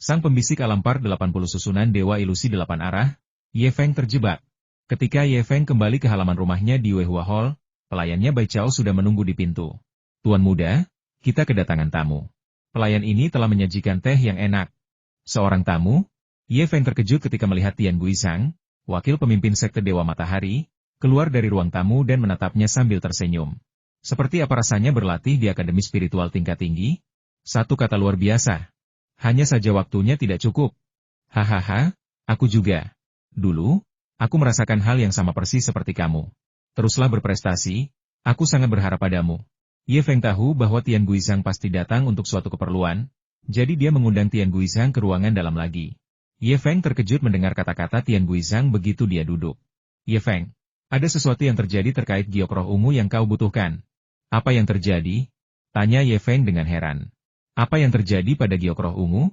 Sang pembisik alam part 80 susunan Dewa Ilusi 8 arah, Ye Feng terjebak. Ketika Ye Feng kembali ke halaman rumahnya di Weihua Hall, pelayannya Bai Chao sudah menunggu di pintu. Tuan muda, kita kedatangan tamu. Pelayan ini telah menyajikan teh yang enak. Seorang tamu? Ye Feng terkejut ketika melihat Tian Guizhang, wakil pemimpin sekte Dewa Matahari, keluar dari ruang tamu dan menatapnya sambil tersenyum. Seperti apa rasanya berlatih di akademi spiritual tingkat tinggi? Satu kata luar biasa. Hanya saja waktunya tidak cukup. Hahaha, aku juga. Dulu, aku merasakan hal yang sama persis seperti kamu. Teruslah berprestasi, aku sangat berharap padamu. Ye Feng tahu bahwa Tian Guizhang pasti datang untuk suatu keperluan, jadi dia mengundang Tian Guizhang ke ruangan dalam lagi. Ye Feng terkejut mendengar kata-kata Tian Guizhang begitu dia duduk. Ye Feng, ada sesuatu yang terjadi terkait giok roh ungu yang kau butuhkan. Apa yang terjadi? Tanya Ye Feng dengan heran. Apa yang terjadi pada giok roh ungu?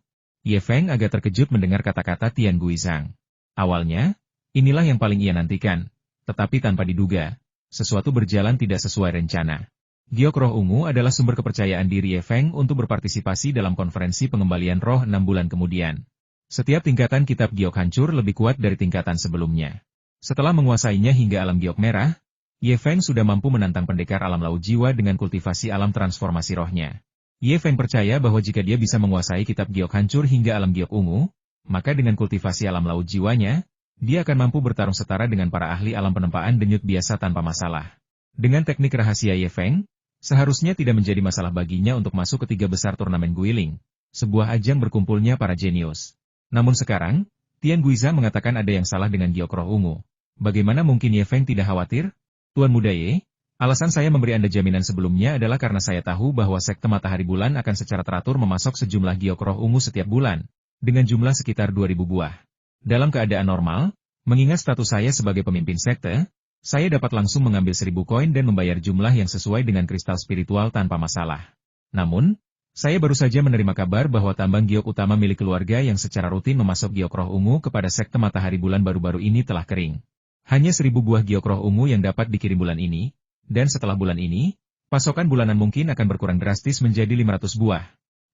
Ye Feng agak terkejut mendengar kata-kata Tian Guizhang. Awalnya, inilah yang paling ia nantikan, tetapi tanpa diduga, sesuatu berjalan tidak sesuai rencana. Giok roh ungu adalah sumber kepercayaan diri Ye Feng untuk berpartisipasi dalam konferensi pengembalian roh 6 bulan kemudian. Setiap tingkatan kitab giok hancur lebih kuat dari tingkatan sebelumnya. Setelah menguasainya hingga alam giok merah, Ye Feng sudah mampu menantang pendekar alam laut jiwa dengan kultivasi alam transformasi rohnya. Ye Feng percaya bahwa jika dia bisa menguasai kitab giok hancur hingga alam giok ungu, maka dengan kultivasi alam laut jiwanya, dia akan mampu bertarung setara dengan para ahli alam penempaan denyut biasa tanpa masalah. Dengan teknik rahasia Ye Feng, seharusnya tidak menjadi masalah baginya untuk masuk ke 3 besar turnamen Guiling, sebuah ajang berkumpulnya para jenius. Namun sekarang, Tian Guizhang mengatakan ada yang salah dengan giok roh ungu. Bagaimana mungkin Ye Feng tidak khawatir? Tuan muda Ye, alasan saya memberi Anda jaminan sebelumnya adalah karena saya tahu bahwa sekte Matahari Bulan akan secara teratur memasok sejumlah giok roh ungu setiap bulan, dengan jumlah sekitar 2.000 buah. Dalam keadaan normal, mengingat status saya sebagai pemimpin sekte, saya dapat langsung mengambil 1.000 koin dan membayar jumlah yang sesuai dengan kristal spiritual tanpa masalah. Namun, saya baru saja menerima kabar bahwa tambang giok utama milik keluarga yang secara rutin memasok giok roh ungu kepada sekte Matahari Bulan baru-baru ini telah kering. Hanya 1.000 buah giok roh ungu yang dapat dikirim bulan ini, dan setelah bulan ini, pasokan bulanan mungkin akan berkurang drastis menjadi 500 buah.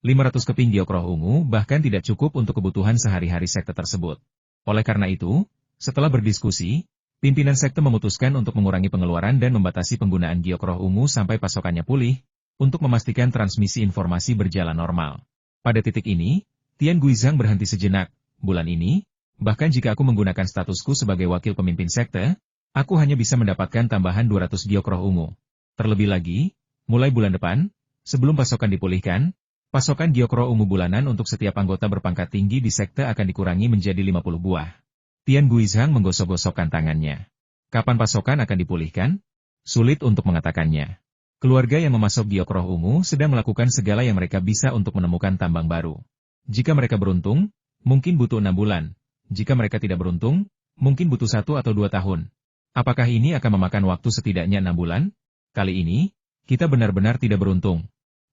500 keping giok roh ungu bahkan tidak cukup untuk kebutuhan sehari-hari sekte tersebut. Oleh karena itu, setelah berdiskusi, pimpinan sekte memutuskan untuk mengurangi pengeluaran dan membatasi penggunaan giok roh ungu sampai pasokannya pulih, untuk memastikan transmisi informasi berjalan normal. Pada titik ini, Tian Guizhang berhenti sejenak. Bulan ini, bahkan jika aku menggunakan statusku sebagai wakil pemimpin sekte, aku hanya bisa mendapatkan tambahan 200 giok roh ungu. Terlebih lagi, mulai bulan depan, sebelum pasokan dipulihkan, pasokan giok roh ungu bulanan untuk setiap anggota berpangkat tinggi di sekte akan dikurangi menjadi 50 buah. Tian Guizhang menggosok-gosokkan tangannya. Kapan pasokan akan dipulihkan? Sulit untuk mengatakannya. Keluarga yang memasok giok roh ungu sedang melakukan segala yang mereka bisa untuk menemukan tambang baru. Jika mereka beruntung, mungkin butuh 6 bulan. Jika mereka tidak beruntung, mungkin butuh 1 atau 2 tahun. Apakah ini akan memakan waktu setidaknya 6 bulan? Kali ini, kita benar-benar tidak beruntung.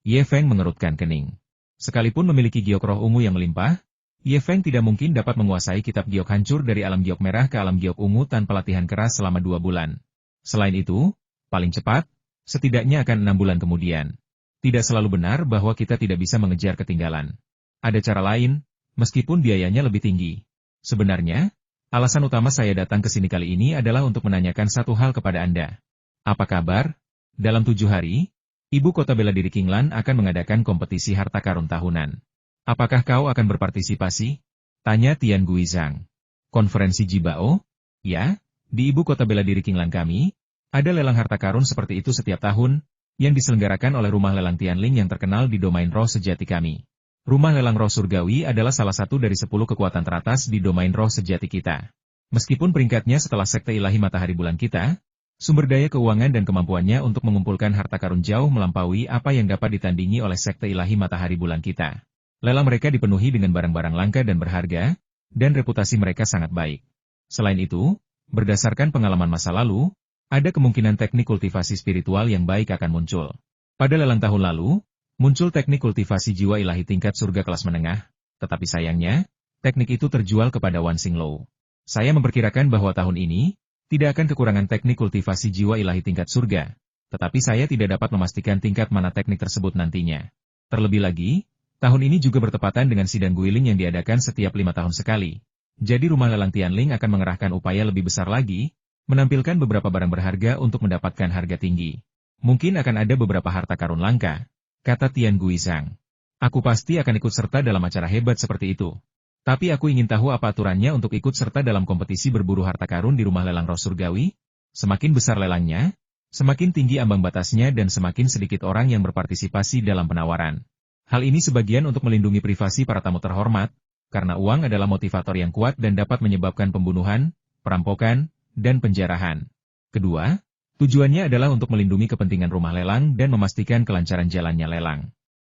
Ye Feng mengerutkan kening. Sekalipun memiliki giok roh ungu yang melimpah, Ye Feng tidak mungkin dapat menguasai kitab giok hancur dari alam giok merah ke alam giok ungu tanpa latihan keras selama 2 bulan. Selain itu, paling cepat, setidaknya akan 6 bulan kemudian. Tidak selalu benar bahwa kita tidak bisa mengejar ketinggalan. Ada cara lain, meskipun biayanya lebih tinggi. Sebenarnya, alasan utama saya datang ke sini kali ini adalah untuk menanyakan satu hal kepada Anda. Apa kabar? Dalam 7 hari, Ibu Kota Bela Diri Qinglan akan mengadakan kompetisi harta karun tahunan. Apakah kau akan berpartisipasi? Tanya Tian Guizhang. Konferensi Jibao? Ya, di Ibu Kota Bela Diri Qinglan kami, ada lelang harta karun seperti itu setiap tahun, yang diselenggarakan oleh Rumah Lelang Tianling yang terkenal di domain roh sejati kami. Rumah Lelang Roh Surgawi adalah salah satu dari 10 kekuatan teratas di domain roh sejati kita. Meskipun peringkatnya setelah Sekte Ilahi Matahari Bulan kita, sumber daya keuangan dan kemampuannya untuk mengumpulkan harta karun jauh melampaui apa yang dapat ditandingi oleh Sekte Ilahi Matahari Bulan kita. Lelang mereka dipenuhi dengan barang-barang langka dan berharga, dan reputasi mereka sangat baik. Selain itu, berdasarkan pengalaman masa lalu, ada kemungkinan teknik kultivasi spiritual yang baik akan muncul. Pada lelang tahun lalu, muncul teknik kultivasi jiwa ilahi tingkat surga kelas menengah, tetapi sayangnya, teknik itu terjual kepada Wan Xinglo. Saya memperkirakan bahwa tahun ini, tidak akan kekurangan teknik kultivasi jiwa ilahi tingkat surga, tetapi saya tidak dapat memastikan tingkat mana teknik tersebut nantinya. Terlebih lagi, Tahun ini juga bertepatan dengan sidang guiling yang diadakan setiap 5 tahun sekali. Jadi rumah lelang Tianling akan mengerahkan upaya lebih besar lagi, menampilkan beberapa barang berharga untuk mendapatkan harga tinggi. Mungkin akan ada beberapa harta karun langka, kata Tian Guizhang. Aku pasti akan ikut serta dalam acara hebat seperti itu. Tapi aku ingin tahu apa aturannya untuk ikut serta dalam kompetisi berburu harta karun di rumah lelang roh surgawi? Semakin besar lelangnya, semakin tinggi ambang batasnya dan semakin sedikit orang yang berpartisipasi dalam penawaran. Hal ini sebagian untuk melindungi privasi para tamu terhormat, karena uang adalah motivator yang kuat dan dapat menyebabkan pembunuhan, perampokan, dan penjarahan. Kedua, tujuannya adalah untuk melindungi kepentingan rumah lelang dan memastikan kelancaran jalannya lelang.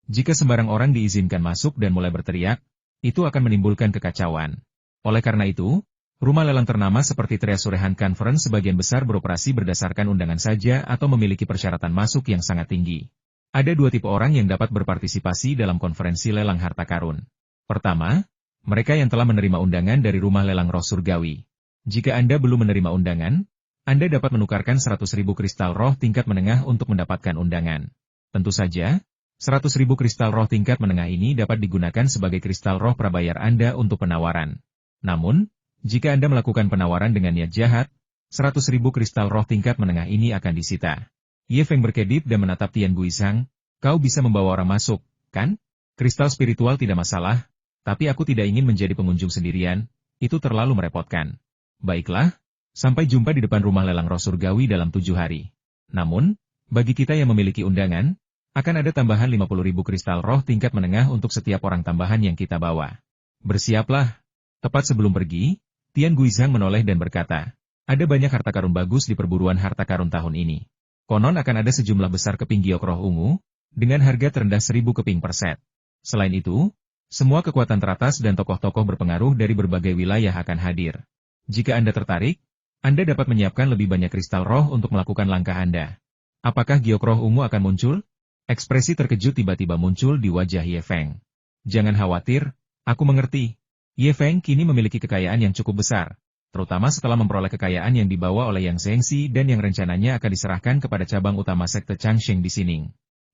Jika sembarang orang diizinkan masuk dan mulai berteriak, itu akan menimbulkan kekacauan. Oleh karena itu, rumah lelang ternama seperti Treasurehan Conference sebagian besar beroperasi berdasarkan undangan saja atau memiliki persyaratan masuk yang sangat tinggi. Ada dua tipe orang yang dapat berpartisipasi dalam konferensi lelang harta karun. Pertama, mereka yang telah menerima undangan dari rumah lelang roh surgawi. Jika Anda belum menerima undangan, Anda dapat menukarkan 100.000 kristal roh tingkat menengah untuk mendapatkan undangan. Tentu saja, 100.000 kristal roh tingkat menengah ini dapat digunakan sebagai kristal roh prabayar Anda untuk penawaran. Namun, jika Anda melakukan penawaran dengan niat jahat, 100.000 kristal roh tingkat menengah ini akan disita. Ye Feng berkedip dan menatap Tian Guizhang, kau bisa membawa orang masuk, kan? Kristal spiritual tidak masalah, tapi aku tidak ingin menjadi pengunjung sendirian, itu terlalu merepotkan. Baiklah, sampai jumpa di depan rumah lelang roh surgawi dalam 7 hari. Namun, bagi kita yang memiliki undangan, akan ada tambahan 50.000 kristal roh tingkat menengah untuk setiap orang tambahan yang kita bawa. Bersiaplah. Tepat sebelum pergi, Tian Guizhang menoleh dan berkata, ada banyak harta karun bagus di perburuan harta karun tahun ini. Konon akan ada sejumlah besar keping giok roh ungu, dengan harga terendah 1.000 keping per set. Selain itu, semua kekuatan teratas dan tokoh-tokoh berpengaruh dari berbagai wilayah akan hadir. Jika Anda tertarik, Anda dapat menyiapkan lebih banyak kristal roh untuk melakukan langkah Anda. Apakah giok roh ungu akan muncul? Ekspresi terkejut tiba-tiba muncul di wajah Ye Feng. Jangan khawatir, aku mengerti. Ye Feng kini memiliki kekayaan yang cukup besar, terutama setelah memperoleh kekayaan yang dibawa oleh Yang Zhengxi dan yang rencananya akan diserahkan kepada cabang utama sekte Changsheng di Sining.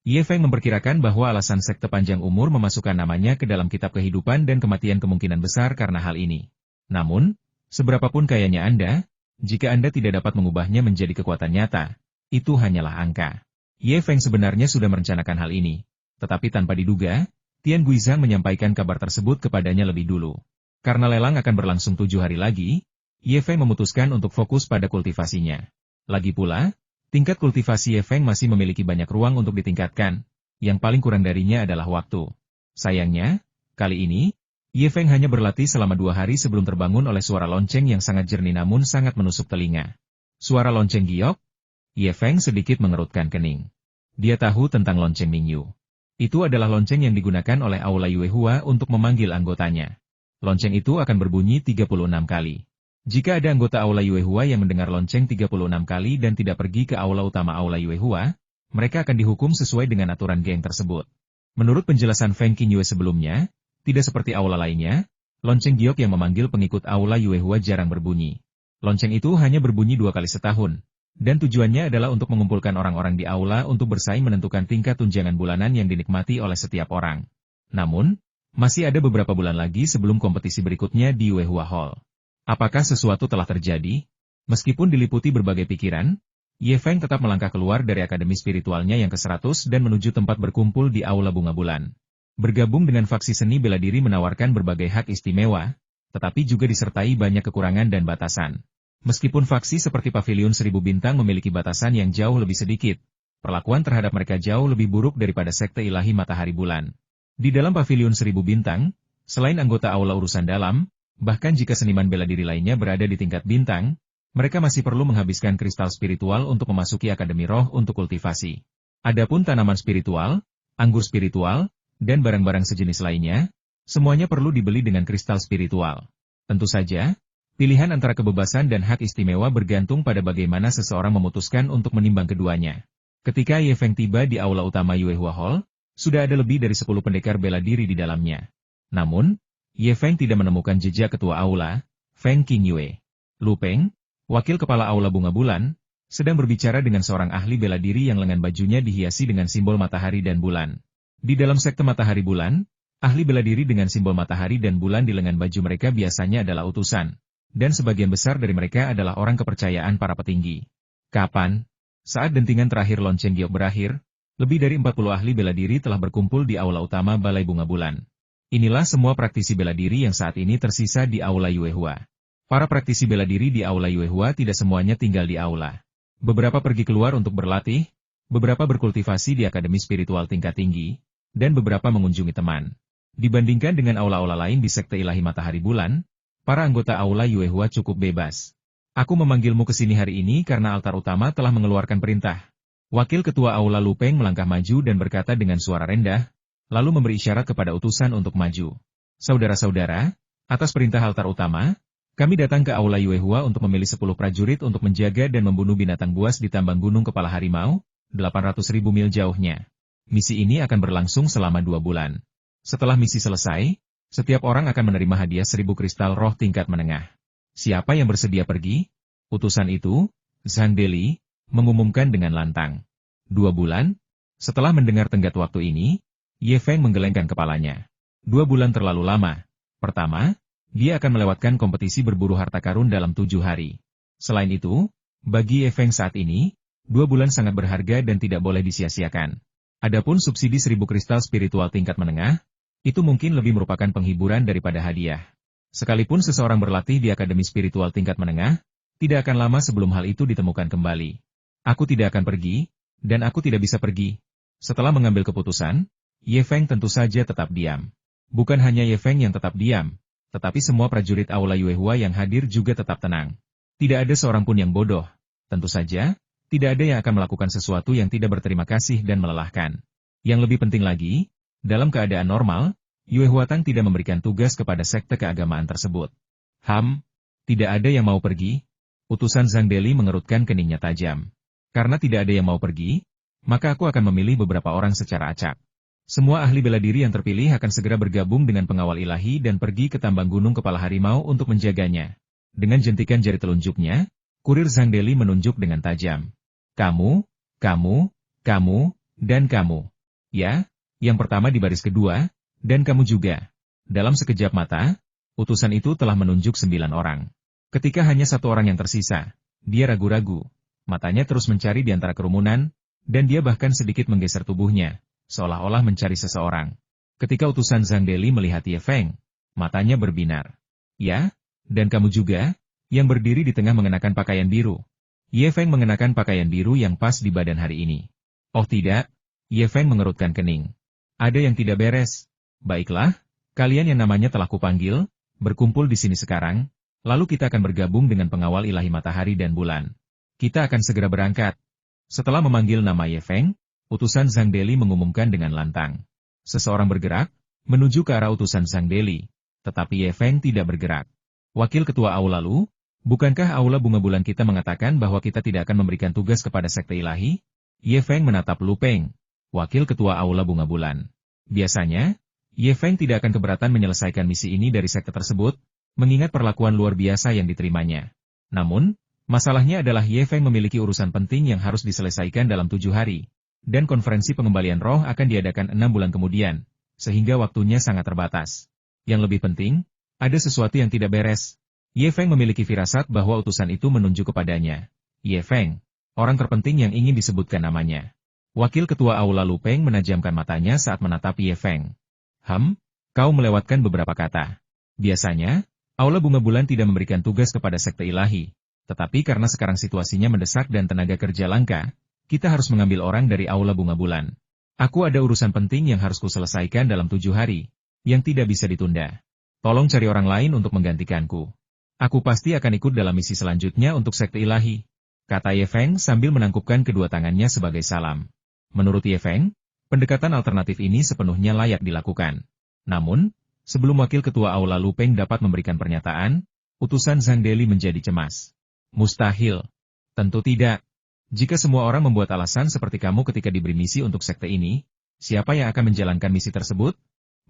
Ye Feng memperkirakan bahwa alasan sekte panjang umur memasukkan namanya ke dalam kitab kehidupan dan kematian kemungkinan besar karena hal ini. Namun, seberapapun kayanya Anda, jika Anda tidak dapat mengubahnya menjadi kekuatan nyata, itu hanyalah angka. Ye Feng sebenarnya sudah merencanakan hal ini, tetapi tanpa diduga, Tian Guizhang menyampaikan kabar tersebut kepadanya lebih dulu. Karena lelang akan berlangsung 7 hari lagi, Ye Feng memutuskan untuk fokus pada kultivasinya. Lagi pula, tingkat kultivasi Ye Feng masih memiliki banyak ruang untuk ditingkatkan, yang paling kurang darinya adalah waktu. Sayangnya, kali ini, Ye Feng hanya berlatih selama 2 hari sebelum terbangun oleh suara lonceng yang sangat jernih namun sangat menusuk telinga. Suara lonceng giok? Ye Feng sedikit mengerutkan kening. Dia tahu tentang lonceng Mingyu. Itu adalah lonceng yang digunakan oleh Aula Yuehua untuk memanggil anggotanya. Lonceng itu akan berbunyi 36 kali. Jika ada anggota Aula Yuehua yang mendengar lonceng 36 kali dan tidak pergi ke aula utama Aula Yuehua, mereka akan dihukum sesuai dengan aturan geng tersebut. Menurut penjelasan Feng Qingyue sebelumnya, tidak seperti aula lainnya, lonceng giok yang memanggil pengikut Aula Yuehua jarang berbunyi. Lonceng itu hanya berbunyi 2 kali setahun, dan tujuannya adalah untuk mengumpulkan orang-orang di aula untuk bersaing menentukan tingkat tunjangan bulanan yang dinikmati oleh setiap orang. Namun, masih ada beberapa bulan lagi sebelum kompetisi berikutnya di Yuehua Hall. Apakah sesuatu telah terjadi? Meskipun diliputi berbagai pikiran, Ye Feng tetap melangkah keluar dari akademi spiritualnya yang ke-100 dan menuju tempat berkumpul di Aula Bunga Bulan. Bergabung dengan faksi seni bela diri menawarkan berbagai hak istimewa, tetapi juga disertai banyak kekurangan dan batasan. Meskipun faksi seperti Pavilion 1000 Bintang memiliki batasan yang jauh lebih sedikit, perlakuan terhadap mereka jauh lebih buruk daripada sekte ilahi matahari bulan. Di dalam Pavilion 1000 Bintang, selain anggota Aula Urusan Dalam, bahkan jika seniman bela diri lainnya berada di tingkat bintang, mereka masih perlu menghabiskan kristal spiritual untuk memasuki Akademi Roh untuk kultivasi. Adapun tanaman spiritual, anggur spiritual, dan barang-barang sejenis lainnya, semuanya perlu dibeli dengan kristal spiritual. Tentu saja, pilihan antara kebebasan dan hak istimewa bergantung pada bagaimana seseorang memutuskan untuk menimbang keduanya. Ketika Ye Feng tiba di aula utama Yuehua Hall, sudah ada lebih dari 10 pendekar bela diri di dalamnya. Namun, Ye Feng tidak menemukan jejak ketua aula, Feng Qingyue. Lu Peng, wakil kepala aula Bunga Bulan, sedang berbicara dengan seorang ahli bela diri yang lengan bajunya dihiasi dengan simbol matahari dan bulan. Di dalam sekte matahari bulan, Ahli bela diri dengan simbol matahari dan bulan di lengan baju mereka biasanya adalah utusan, dan sebagian besar dari mereka adalah orang kepercayaan para petinggi. Kapan? Saat dentingan terakhir lonceng giok berakhir, lebih dari 40 ahli bela diri telah berkumpul di aula utama Balai Bunga Bulan. Inilah semua praktisi bela diri yang saat ini tersisa di aula Yuehua. Para praktisi bela diri di aula Yuehua tidak semuanya tinggal di aula. Beberapa pergi keluar untuk berlatih, beberapa berkultivasi di akademi spiritual tingkat tinggi, dan beberapa mengunjungi teman. Dibandingkan dengan aula-aula lain di Sekte Ilahi Matahari Bulan, para anggota aula Yuehua cukup bebas. Aku memanggilmu ke sini hari ini karena altar utama telah mengeluarkan perintah. Wakil Ketua Aula Lupeng melangkah maju dan berkata dengan suara rendah, lalu memberi isyarat kepada utusan untuk maju. Saudara-saudara, atas perintah altar utama, kami datang ke Aula Yuehua untuk memilih 10 prajurit untuk menjaga dan membunuh binatang buas di tambang gunung kepala harimau, 800.000 mil jauhnya. Misi ini akan berlangsung selama 2 bulan. Setelah misi selesai, setiap orang akan menerima hadiah 1000 kristal roh tingkat menengah. Siapa yang bersedia pergi? Utusan itu, Zhang Deli, mengumumkan dengan lantang. 2 bulan? Setelah mendengar tenggat waktu ini, Ye Feng menggelengkan kepalanya. 2 bulan terlalu lama. Pertama, dia akan melewatkan kompetisi berburu harta karun dalam 7 hari. Selain itu, bagi Ye Feng saat ini, 2 bulan sangat berharga dan tidak boleh disia-siakan. Adapun subsidi 1000 kristal spiritual tingkat menengah, itu mungkin lebih merupakan penghiburan daripada hadiah. Sekalipun seseorang berlatih di akademi spiritual tingkat menengah, tidak akan lama sebelum hal itu ditemukan kembali. Aku tidak akan pergi, dan aku tidak bisa pergi. Setelah mengambil keputusan, Ye Feng tentu saja tetap diam. Bukan hanya Ye Feng yang tetap diam, tetapi semua prajurit Aula Yuehua yang hadir juga tetap tenang. Tidak ada seorang pun yang bodoh. Tentu saja, tidak ada yang akan melakukan sesuatu yang tidak berterima kasih dan melelahkan. Yang lebih penting lagi, dalam keadaan normal, Yuehua Tang tidak memberikan tugas kepada sekte keagamaan tersebut. Tidak ada yang mau pergi? Utusan Zhang Deli mengerutkan keningnya tajam. Karena tidak ada yang mau pergi, maka aku akan memilih beberapa orang secara acak. Semua ahli bela diri yang terpilih akan segera bergabung dengan pengawal ilahi dan pergi ke tambang gunung kepala harimau untuk menjaganya. Dengan jentikan jari telunjuknya, kurir Zhang Deli menunjuk dengan tajam. Kamu, dan kamu. Ya, yang pertama di baris kedua, dan kamu juga. Dalam sekejap mata, utusan itu telah menunjuk 9 orang. Ketika hanya 1 orang yang tersisa, dia ragu-ragu. Matanya terus mencari di antara kerumunan, dan dia bahkan sedikit menggeser tubuhnya, seolah-olah mencari seseorang. Ketika utusan Zhang Deli melihat Ye Feng, matanya berbinar. Ya, dan kamu juga, yang berdiri di tengah mengenakan pakaian biru. Ye Feng mengenakan pakaian biru yang pas di badan hari ini. Oh tidak, Ye Feng mengerutkan kening. Ada yang tidak beres. Baiklah, kalian yang namanya telah kupanggil, berkumpul di sini sekarang, lalu kita akan bergabung dengan pengawal ilahi matahari dan bulan. Kita akan segera berangkat. Setelah memanggil nama Ye Feng, utusan Zhang Deli mengumumkan dengan lantang. Seseorang bergerak, menuju ke arah utusan Zhang Deli, tetapi Ye Feng tidak bergerak. Wakil Ketua Aula Lu, bukankah Aula Bunga Bulan kita mengatakan bahwa kita tidak akan memberikan tugas kepada sekte ilahi? Ye Feng menatap Lu Peng, Wakil Ketua Aula Bunga Bulan. Biasanya, Ye Feng tidak akan keberatan menyelesaikan misi ini dari sekte tersebut, mengingat perlakuan luar biasa yang diterimanya. Namun, masalahnya adalah Ye Feng memiliki urusan penting yang harus diselesaikan dalam 7 hari, dan konferensi pengembalian roh akan diadakan 6 bulan kemudian, sehingga waktunya sangat terbatas. Yang lebih penting, ada sesuatu yang tidak beres. Ye Feng memiliki firasat bahwa utusan itu menunjuk kepadanya. Ye Feng, orang terpenting yang ingin disebutkan namanya. Wakil Ketua Aula Lu Peng menajamkan matanya saat menatap Ye Feng. Kau melewatkan beberapa kata. Biasanya, Aula Bunga Bulan tidak memberikan tugas kepada sekte ilahi, tetapi karena sekarang situasinya mendesak dan tenaga kerja langka, kita harus mengambil orang dari Aula Bunga Bulan. Aku ada urusan penting yang harus kuselesaikan dalam 7 hari, yang tidak bisa ditunda. Tolong cari orang lain untuk menggantikanku. Aku pasti akan ikut dalam misi selanjutnya untuk sekte ilahi, kata Ye Feng sambil menangkupkan kedua tangannya sebagai salam. Menurut Ye Feng, pendekatan alternatif ini sepenuhnya layak dilakukan. Namun, sebelum Wakil Ketua Aula Lu Peng dapat memberikan pernyataan, utusan Zhang Deli menjadi cemas. Mustahil. Tentu tidak. Jika semua orang membuat alasan seperti kamu ketika diberi misi untuk sekte ini, siapa yang akan menjalankan misi tersebut?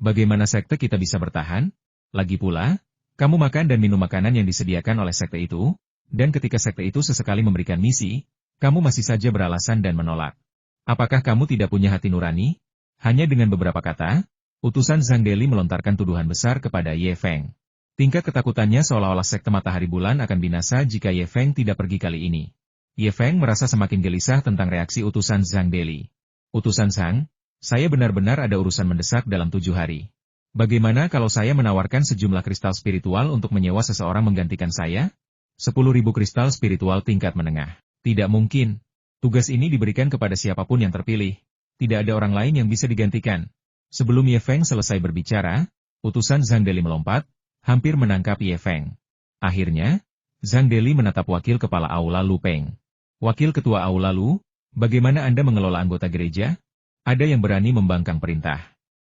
Bagaimana sekte kita bisa bertahan? Lagi pula, kamu makan dan minum makanan yang disediakan oleh sekte itu, dan ketika sekte itu sesekali memberikan misi, kamu masih saja beralasan dan menolak. Apakah kamu tidak punya hati nurani? Hanya dengan beberapa kata, Utusan Zhang Deli melontarkan tuduhan besar kepada Ye Feng. Tingkat ketakutannya seolah-olah sekte matahari bulan akan binasa jika Ye Feng tidak pergi kali ini. Ye Feng merasa semakin gelisah tentang reaksi utusan Zhang Deli. Utusan Zhang, saya benar-benar ada urusan mendesak dalam 7 hari. Bagaimana kalau saya menawarkan sejumlah kristal spiritual untuk menyewa seseorang menggantikan saya? 10.000 kristal spiritual tingkat menengah. Tidak mungkin. Tugas ini diberikan kepada siapapun yang terpilih. Tidak ada orang lain yang bisa digantikan. Sebelum Ye Feng selesai berbicara, utusan Zhang Deli melompat, hampir menangkap Ye Feng. Akhirnya, Zhang Deli menatap wakil kepala aula Lu Peng. Wakil ketua aula Lu, bagaimana Anda mengelola anggota gereja? Ada yang berani membangkang perintah.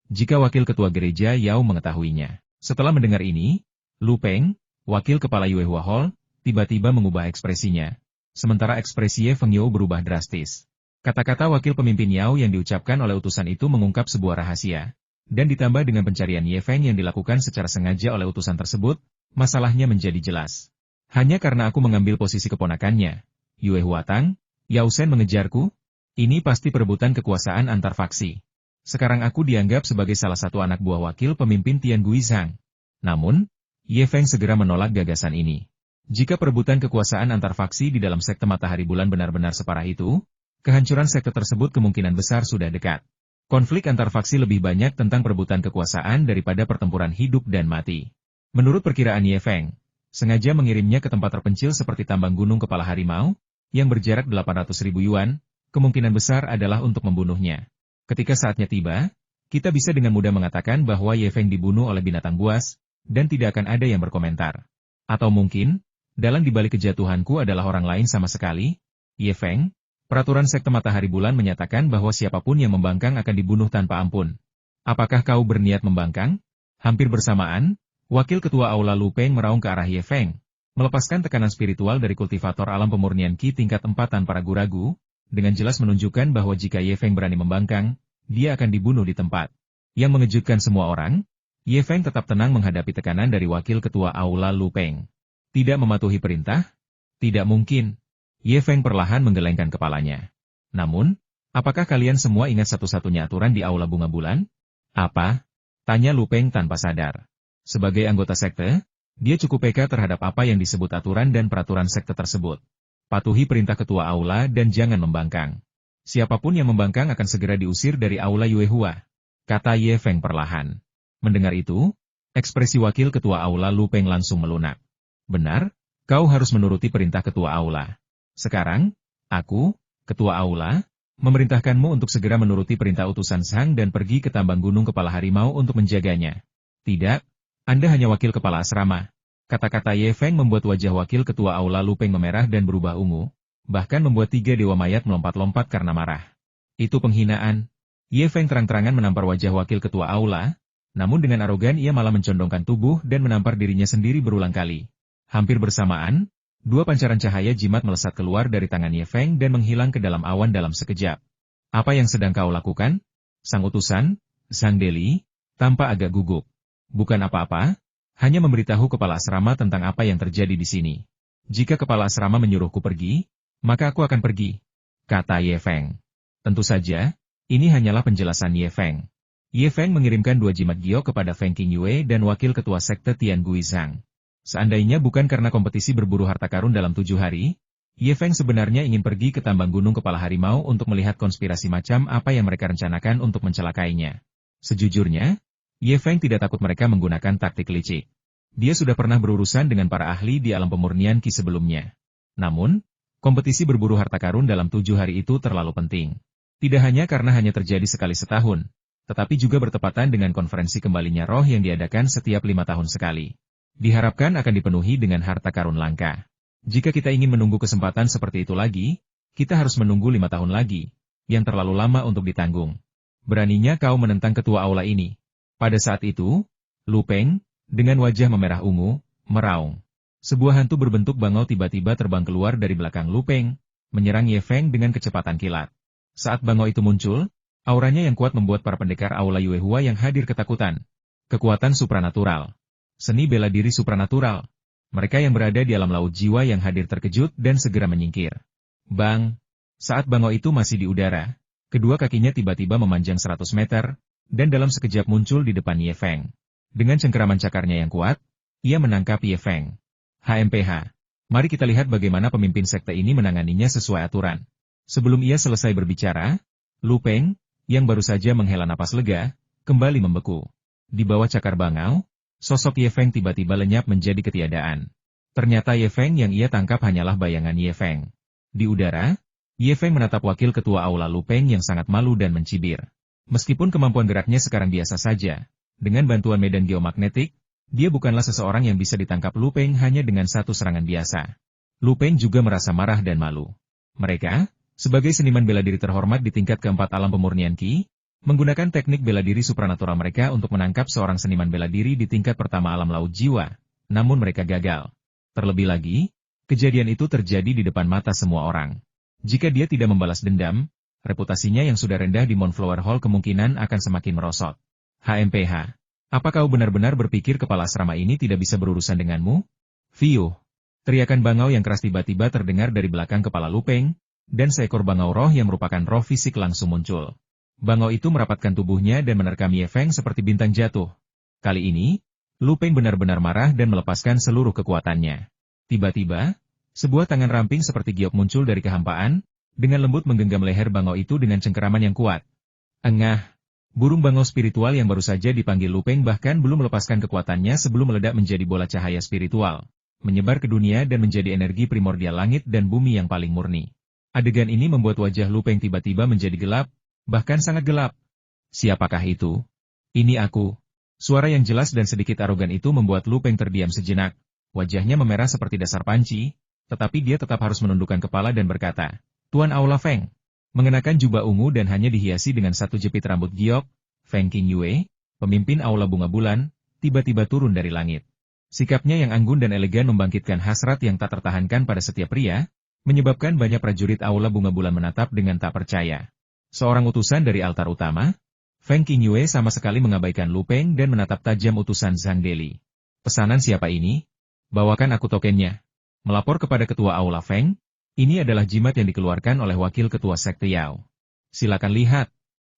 Jika wakil ketua gereja Yao mengetahuinya. Setelah mendengar ini, Lu Peng, wakil kepala Yuehua Hall, tiba-tiba mengubah ekspresinya. Sementara ekspresi Ye Feng Yao berubah drastis. Kata-kata wakil pemimpin Yao yang diucapkan oleh utusan itu mengungkap sebuah rahasia. Dan ditambah dengan pencarian Ye Feng yang dilakukan secara sengaja oleh utusan tersebut, masalahnya menjadi jelas. Hanya karena aku mengambil posisi keponakannya, Yue Huatang, Yao Shen mengejarku? Ini pasti perebutan kekuasaan antar faksi. Sekarang aku dianggap sebagai salah satu anak buah wakil pemimpin Tian Guizhang. Namun, Ye Feng segera menolak gagasan ini. Jika perebutan kekuasaan antar faksi di dalam sekte matahari bulan benar-benar separah itu, kehancuran sekte tersebut kemungkinan besar sudah dekat. Konflik antar faksi lebih banyak tentang perebutan kekuasaan daripada pertempuran hidup dan mati. Menurut perkiraan Ye Feng, sengaja mengirimnya ke tempat terpencil seperti tambang gunung kepala harimau, yang berjarak 800.000 yuan, kemungkinan besar adalah untuk membunuhnya. Ketika saatnya tiba, kita bisa dengan mudah mengatakan bahwa Ye Feng dibunuh oleh binatang buas, dan tidak akan ada yang berkomentar. Atau mungkin, dalang dibalik kejatuhanku adalah orang lain sama sekali. Ye Feng, peraturan sekte matahari bulan menyatakan bahwa siapapun yang membangkang akan dibunuh tanpa ampun. Apakah kau berniat membangkang? Hampir bersamaan, wakil ketua aula Lu Peng meraung ke arah Ye Feng, melepaskan tekanan spiritual dari kultivator alam pemurnian Qi tingkat 4 tanpa ragu-ragu, dengan jelas menunjukkan bahwa jika Ye Feng berani membangkang, dia akan dibunuh di tempat. Yang mengejutkan semua orang, Ye Feng tetap tenang menghadapi tekanan dari wakil ketua aula Lu Peng. Tidak mematuhi perintah? Tidak mungkin. Ye Feng perlahan menggelengkan kepalanya. Namun, apakah kalian semua ingat satu-satunya aturan di aula bunga bulan? Apa? Tanya Lu Peng tanpa sadar. Sebagai anggota sekte, dia cukup peka terhadap apa yang disebut aturan dan peraturan sekte tersebut. Patuhi perintah ketua aula dan jangan membangkang. Siapapun yang membangkang akan segera diusir dari aula Yuehua, kata Ye Feng perlahan. Mendengar itu, ekspresi wakil ketua aula Lu Peng langsung melunak. Benar, kau harus menuruti perintah ketua aula. Sekarang, aku, ketua aula, memerintahkanmu untuk segera menuruti perintah utusan Zhang dan pergi ke tambang gunung kepala harimau untuk menjaganya. Tidak, Anda hanya wakil kepala asrama. Kata-kata Ye Feng membuat wajah wakil ketua aula Lu Peng memerah dan berubah ungu, bahkan membuat 3 dewa mayat melompat-lompat karena marah. Itu penghinaan. Ye Feng terang-terangan menampar wajah wakil ketua aula, namun dengan arogan ia malah mencondongkan tubuh dan menampar dirinya sendiri berulang kali. Hampir bersamaan, 2 pancaran cahaya jimat melesat keluar dari tangan Ye Feng dan menghilang ke dalam awan dalam sekejap. Apa yang sedang kau lakukan? Sang utusan, Zhang Deli, tampak agak gugup. Bukan apa-apa. Hanya memberitahu kepala asrama tentang apa yang terjadi di sini. Jika kepala asrama menyuruhku pergi, maka aku akan pergi, kata Ye Feng. Tentu saja, ini hanyalah penjelasan Ye Feng. Ye Feng mengirimkan 2 jimat giok kepada Feng Qingyue dan wakil ketua sekte Tian Guizhang. Seandainya bukan karena kompetisi berburu harta karun dalam 7 hari, Ye Feng sebenarnya ingin pergi ke tambang gunung kepala harimau untuk melihat konspirasi macam apa yang mereka rencanakan untuk mencelakainya. Sejujurnya, Ye Feng tidak takut mereka menggunakan taktik licik. Dia sudah pernah berurusan dengan para ahli di alam pemurnian Qi sebelumnya. Namun, kompetisi berburu harta karun dalam 7 hari itu terlalu penting. Tidak hanya karena hanya terjadi sekali setahun, tetapi juga bertepatan dengan konferensi kembalinya roh yang diadakan setiap 5 tahun sekali. Diharapkan akan dipenuhi dengan harta karun langka. Jika kita ingin menunggu kesempatan seperti itu lagi, kita harus menunggu 5 tahun lagi, yang terlalu lama untuk ditanggung. Beraninya kau menentang ketua aula ini. Pada saat itu, Lu Peng, dengan wajah memerah ungu, meraung. Sebuah hantu berbentuk bangau tiba-tiba terbang keluar dari belakang Lu Peng, menyerang Ye Feng dengan kecepatan kilat. Saat bangau itu muncul, auranya yang kuat membuat para pendekar aula Yuehua yang hadir ketakutan. Kekuatan supranatural. Seni bela diri supranatural. Mereka yang berada di alam laut jiwa yang hadir terkejut dan segera menyingkir. Bang! Saat bangau itu masih di udara, kedua kakinya tiba-tiba memanjang 100 meter, dan dalam sekejap muncul di depan Ye Feng. Dengan cengkeraman cakarnya yang kuat, ia menangkap Ye Feng. HMPH. Mari kita lihat bagaimana pemimpin sekte ini menanganinya sesuai aturan. Sebelum ia selesai berbicara, Lu Peng, yang baru saja menghela napas lega, kembali membeku. Di bawah cakar bangau, sosok Ye Feng tiba-tiba lenyap menjadi ketiadaan. Ternyata Ye Feng yang ia tangkap hanyalah bayangan Ye Feng. Di udara, Ye Feng menatap wakil ketua aula Lu Peng yang sangat malu dan mencibir. Meskipun kemampuan geraknya sekarang biasa saja, dengan bantuan medan geomagnetik, dia bukanlah seseorang yang bisa ditangkap Lu Peng hanya dengan satu serangan biasa. Lu Peng juga merasa marah dan malu. Mereka, sebagai seniman bela diri terhormat di tingkat keempat alam pemurnian Qi, menggunakan teknik bela diri supranatural mereka untuk menangkap seorang seniman bela diri di tingkat pertama alam laut jiwa, namun mereka gagal. Terlebih lagi, kejadian itu terjadi di depan mata semua orang. Jika dia tidak membalas dendam, reputasinya yang sudah rendah di Moonflower Hall kemungkinan akan semakin merosot. HMPH. Apa kau benar-benar berpikir kepala asrama ini tidak bisa berurusan denganmu? Fiuh. Teriakan bangau yang keras tiba-tiba terdengar dari belakang kepala Lu Peng, dan seekor bangau roh yang merupakan roh fisik langsung muncul. Bangau itu merapatkan tubuhnya dan menerkam Ye Feng seperti bintang jatuh. Kali ini, Lu Peng benar-benar marah dan melepaskan seluruh kekuatannya. Tiba-tiba, sebuah tangan ramping seperti giok muncul dari kehampaan, dengan lembut menggenggam leher bangau itu dengan cengkeraman yang kuat. Engah. Burung bangau spiritual yang baru saja dipanggil Lu Peng bahkan belum melepaskan kekuatannya sebelum meledak menjadi bola cahaya spiritual, menyebar ke dunia dan menjadi energi primordial langit dan bumi yang paling murni. Adegan ini membuat wajah Lu Peng tiba-tiba menjadi gelap, bahkan sangat gelap. Siapakah itu? Ini aku. Suara yang jelas dan sedikit arogan itu membuat Lu Peng terdiam sejenak. Wajahnya memerah seperti dasar panci, tetapi dia tetap harus menundukkan kepala dan berkata, Tuan Aula Feng. Mengenakan jubah ungu dan hanya dihiasi dengan satu jepit rambut giok, Feng Qingyue, pemimpin aula bunga bulan, tiba-tiba turun dari langit. Sikapnya yang anggun dan elegan membangkitkan hasrat yang tak tertahankan pada setiap pria, menyebabkan banyak prajurit aula bunga bulan menatap dengan tak percaya. Seorang utusan dari altar utama, Feng Qingyue sama sekali mengabaikan Lu Peng dan menatap tajam utusan Zhang Deli. Pesanan siapa ini? Bawakan aku tokennya. Melapor kepada ketua aula Feng. Ini adalah jimat yang dikeluarkan oleh wakil ketua sekte Yao. Silakan lihat.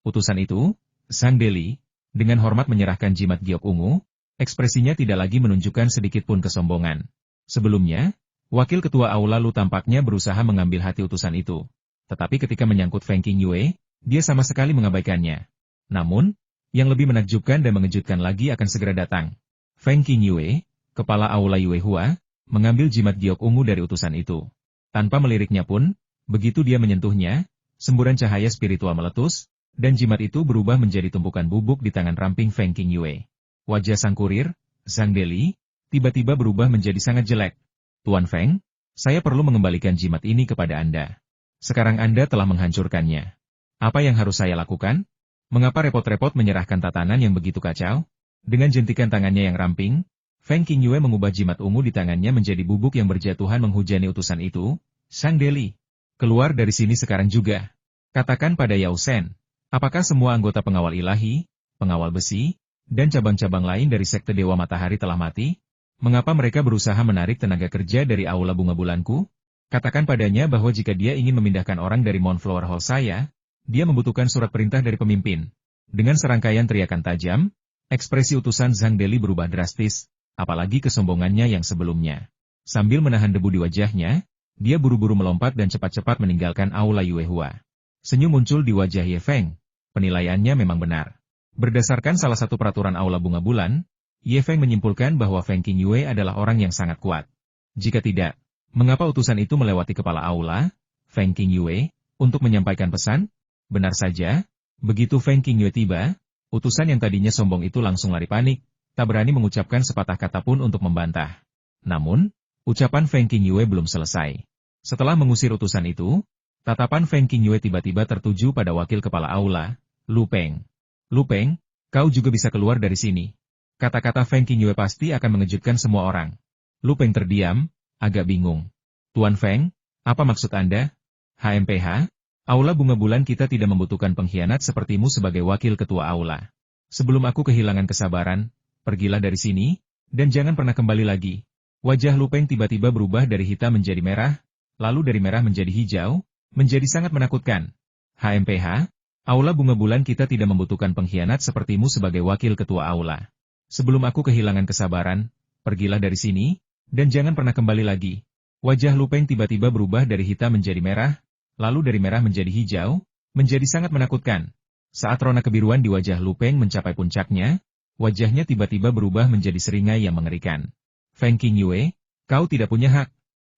Utusan itu, Zhang Deli, dengan hormat menyerahkan jimat giok ungu, ekspresinya tidak lagi menunjukkan sedikit pun kesombongan. Sebelumnya, wakil ketua aula Lu tampaknya berusaha mengambil hati utusan itu. Tetapi ketika menyangkut Feng Qingyue, dia sama sekali mengabaikannya. Namun, yang lebih menakjubkan dan mengejutkan lagi akan segera datang. Feng Qingyue, kepala aula Yuehua, mengambil jimat giok ungu dari utusan itu. Tanpa meliriknya pun, begitu dia menyentuhnya, semburan cahaya spiritual meletus, dan jimat itu berubah menjadi tumpukan bubuk di tangan ramping Feng Qingyue. Wajah sang kurir, Zhang Deli, tiba-tiba berubah menjadi sangat jelek. Tuan Feng, saya perlu mengembalikan jimat ini kepada Anda. Sekarang Anda telah menghancurkannya. Apa yang harus saya lakukan? Mengapa repot-repot menyerahkan tatanan yang begitu kacau? Dengan jentikan tangannya yang ramping, Feng Qingyue mengubah jimat ungu di tangannya menjadi bubuk yang berjatuhan menghujani utusan itu. Zhang Deli, keluar dari sini sekarang juga. Katakan pada Yao Shen, apakah semua anggota pengawal ilahi, pengawal besi, dan cabang-cabang lain dari sekte Dewa Matahari telah mati? Mengapa mereka berusaha menarik tenaga kerja dari aula bunga bulanku? Katakan padanya bahwa jika dia ingin memindahkan orang dari Moonflower Hall saya, dia membutuhkan surat perintah dari pemimpin. Dengan serangkaian teriakan tajam, ekspresi utusan Zhang Deli berubah drastis. Apalagi kesombongannya yang sebelumnya. Sambil menahan debu di wajahnya, dia buru-buru melompat dan cepat-cepat meninggalkan aula Yuehua. Senyum muncul di wajah Ye Feng. Penilaiannya memang benar. Berdasarkan salah satu peraturan aula bunga bulan, Ye Feng menyimpulkan bahwa Feng Qingyue adalah orang yang sangat kuat. Jika tidak, mengapa utusan itu melewati kepala aula, Feng Qingyue, untuk menyampaikan pesan? Benar saja, begitu Feng Qingyue tiba, utusan yang tadinya sombong itu langsung lari panik. Tak berani mengucapkan sepatah kata pun untuk membantah. Namun, ucapan Feng Qingyue belum selesai. Setelah mengusir utusan itu, tatapan Feng Qingyue tiba-tiba tertuju pada wakil kepala aula, Lu Peng. Lu Peng, kau juga bisa keluar dari sini. Kata-kata Feng Qingyue pasti akan mengejutkan semua orang. Lu Peng terdiam, agak bingung. Tuan Feng, apa maksud Anda? HMPH, aula bunga bulan kita tidak membutuhkan pengkhianat sepertimu sebagai wakil ketua aula. Sebelum aku kehilangan kesabaran, pergilah dari sini, dan jangan pernah kembali lagi. Wajah Lu Peng tiba-tiba berubah dari hitam menjadi merah, lalu dari merah menjadi hijau, menjadi sangat menakutkan. HMPH, Aula Bunga Bulan kita tidak membutuhkan pengkhianat sepertimu sebagai wakil ketua aula. Sebelum aku kehilangan kesabaran, pergilah dari sini, dan jangan pernah kembali lagi. Wajah Lu Peng tiba-tiba berubah dari hitam menjadi merah, lalu dari merah menjadi hijau, menjadi sangat menakutkan. Saat rona kebiruan di wajah Lu Peng mencapai puncaknya, wajahnya tiba-tiba berubah menjadi seringai yang mengerikan. Feng Qingyue, kau tidak punya hak.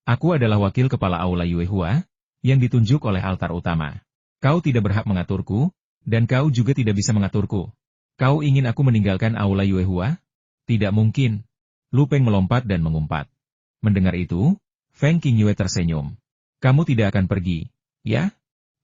Aku adalah wakil kepala aula Yuehua, yang ditunjuk oleh altar utama. Kau tidak berhak mengaturku, dan kau juga tidak bisa mengaturku. Kau ingin aku meninggalkan aula Yuehua? Tidak mungkin. Lu Peng melompat dan mengumpat. Mendengar itu, Feng Qingyue tersenyum. Kamu tidak akan pergi, ya?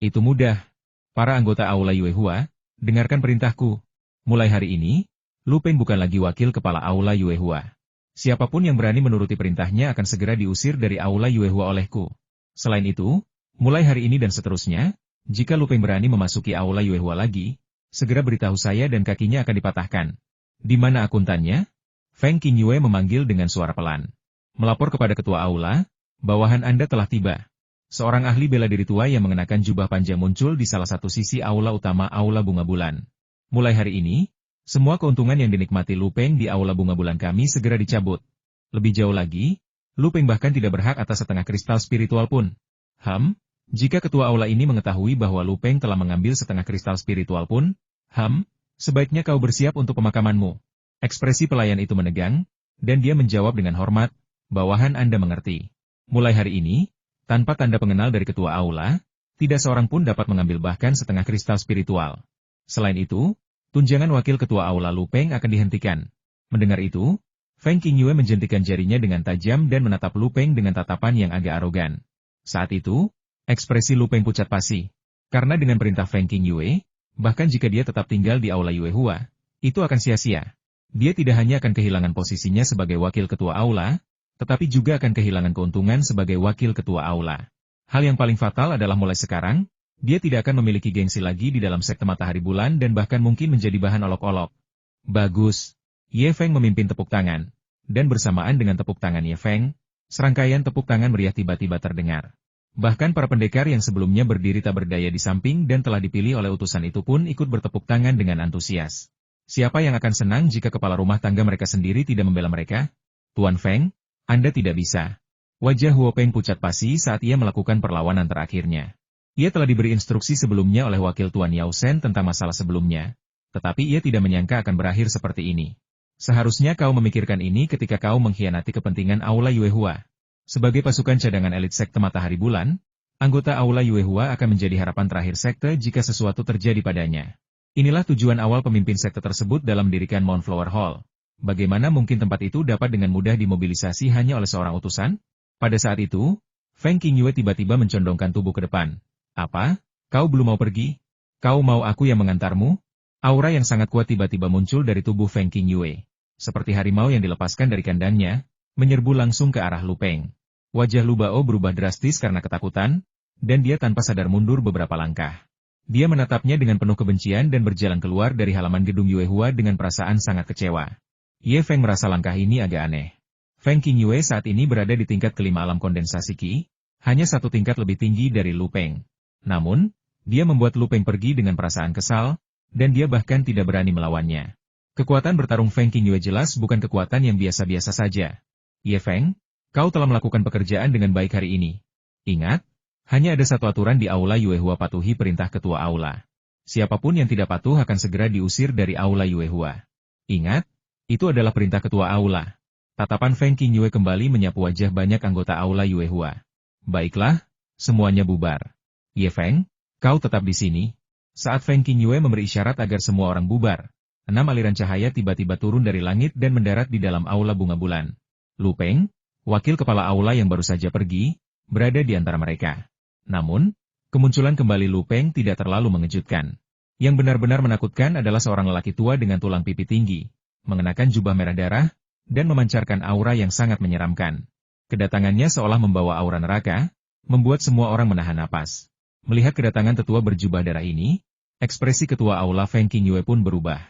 Itu mudah. Para anggota aula Yuehua, dengarkan perintahku. Mulai hari ini, Lu Peng bukan lagi wakil kepala aula Yuehua. Siapapun yang berani menuruti perintahnya akan segera diusir dari aula Yuehua olehku. Selain itu, mulai hari ini dan seterusnya, jika Lu Peng berani memasuki aula Yuehua lagi, segera beritahu saya dan kakinya akan dipatahkan. Di mana akuntannya? Feng Qingyue memanggil dengan suara pelan. Melapor kepada ketua aula, bawahan Anda telah tiba. Seorang ahli bela diri tua yang mengenakan jubah panjang muncul di salah satu sisi aula utama aula Bunga Bulan. Mulai hari ini, semua keuntungan yang dinikmati Lu Peng di aula Bunga Bulan kami segera dicabut. Lebih jauh lagi, Lu Peng bahkan tidak berhak atas setengah kristal spiritual pun. Jika ketua aula ini mengetahui bahwa Lu Peng telah mengambil setengah kristal spiritual pun, sebaiknya kau bersiap untuk pemakamanmu. Ekspresi pelayan itu menegang, dan dia menjawab dengan hormat, bawahan Anda mengerti. Mulai hari ini, tanpa tanda pengenal dari ketua aula, tidak seorang pun dapat mengambil bahkan setengah kristal spiritual. Selain itu, tunjangan wakil ketua aula Lu Peng akan dihentikan. Mendengar itu, Feng Qingyue menjentikan jarinya dengan tajam dan menatap Lu Peng dengan tatapan yang agak arogan. Saat itu, ekspresi Lu Peng pucat pasi. Karena dengan perintah Feng Qingyue, bahkan jika dia tetap tinggal di aula Yuehua, itu akan sia-sia. Dia tidak hanya akan kehilangan posisinya sebagai wakil ketua aula, tetapi juga akan kehilangan keuntungan sebagai wakil ketua aula. Hal yang paling fatal adalah mulai sekarang, dia tidak akan memiliki gengsi lagi di dalam sekte Matahari Bulan dan bahkan mungkin menjadi bahan olok-olok. Bagus. Ye Feng memimpin tepuk tangan. Dan bersamaan dengan tepuk tangan Ye Feng, serangkaian tepuk tangan meriah tiba-tiba terdengar. Bahkan para pendekar yang sebelumnya berdiri tak berdaya di samping dan telah dipilih oleh utusan itu pun ikut bertepuk tangan dengan antusias. Siapa yang akan senang jika kepala rumah tangga mereka sendiri tidak membela mereka? Tuan Feng, Anda tidak bisa. Wajah Huo Peng pucat pasi saat ia melakukan perlawanan terakhirnya. Ia telah diberi instruksi sebelumnya oleh wakil Tuan Yao Shen tentang masalah sebelumnya, tetapi ia tidak menyangka akan berakhir seperti ini. Seharusnya kau memikirkan ini ketika kau mengkhianati kepentingan aula Yuehua. Sebagai pasukan cadangan elit sekte Matahari Bulan, anggota aula Yuehua akan menjadi harapan terakhir sekte jika sesuatu terjadi padanya. Inilah tujuan awal pemimpin sekte tersebut dalam mendirikan Moonflower Hall. Bagaimana mungkin tempat itu dapat dengan mudah dimobilisasi hanya oleh seorang utusan? Pada saat itu, Feng Qingyue tiba-tiba mencondongkan tubuh ke depan. Apa? Kau belum mau pergi? Kau mau aku yang mengantarmu? Aura yang sangat kuat tiba-tiba muncul dari tubuh Feng Qingyue. Seperti harimau yang dilepaskan dari kandangnya, menyerbu langsung ke arah Lu Peng. Wajah Lu Bao berubah drastis karena ketakutan, dan dia tanpa sadar mundur beberapa langkah. Dia menatapnya dengan penuh kebencian dan berjalan keluar dari halaman gedung Yuehua dengan perasaan sangat kecewa. Ye Feng merasa langkah ini agak aneh. Feng Qingyue saat ini berada di tingkat kelima alam kondensasi Qi, hanya satu tingkat lebih tinggi dari Lu Peng. Namun, dia membuat Lu Peng pergi dengan perasaan kesal, dan dia bahkan tidak berani melawannya. Kekuatan bertarung Feng Qingyue jelas bukan kekuatan yang biasa-biasa saja. Ye Feng, kau telah melakukan pekerjaan dengan baik hari ini. Ingat, hanya ada satu aturan di aula Yuehua, patuhi perintah ketua aula. Siapapun yang tidak patuh akan segera diusir dari aula Yuehua. Ingat, itu adalah perintah ketua aula. Tatapan Feng Qingyue kembali menyapu wajah banyak anggota aula Yuehua. Baiklah, semuanya bubar. Ye Feng, kau tetap di sini. Saat Feng Qingyue memberi isyarat agar semua orang bubar, 6 aliran cahaya tiba-tiba turun dari langit dan mendarat di dalam aula Bunga Bulan. Lu Peng, wakil kepala aula yang baru saja pergi, berada di antara mereka. Namun, kemunculan kembali Lu Peng tidak terlalu mengejutkan. Yang benar-benar menakutkan adalah seorang lelaki tua dengan tulang pipi tinggi, mengenakan jubah merah darah, dan memancarkan aura yang sangat menyeramkan. Kedatangannya seolah membawa aura neraka, membuat semua orang menahan napas. Melihat kedatangan tetua berjubah darah ini, ekspresi ketua aula Feng Qingyue pun berubah.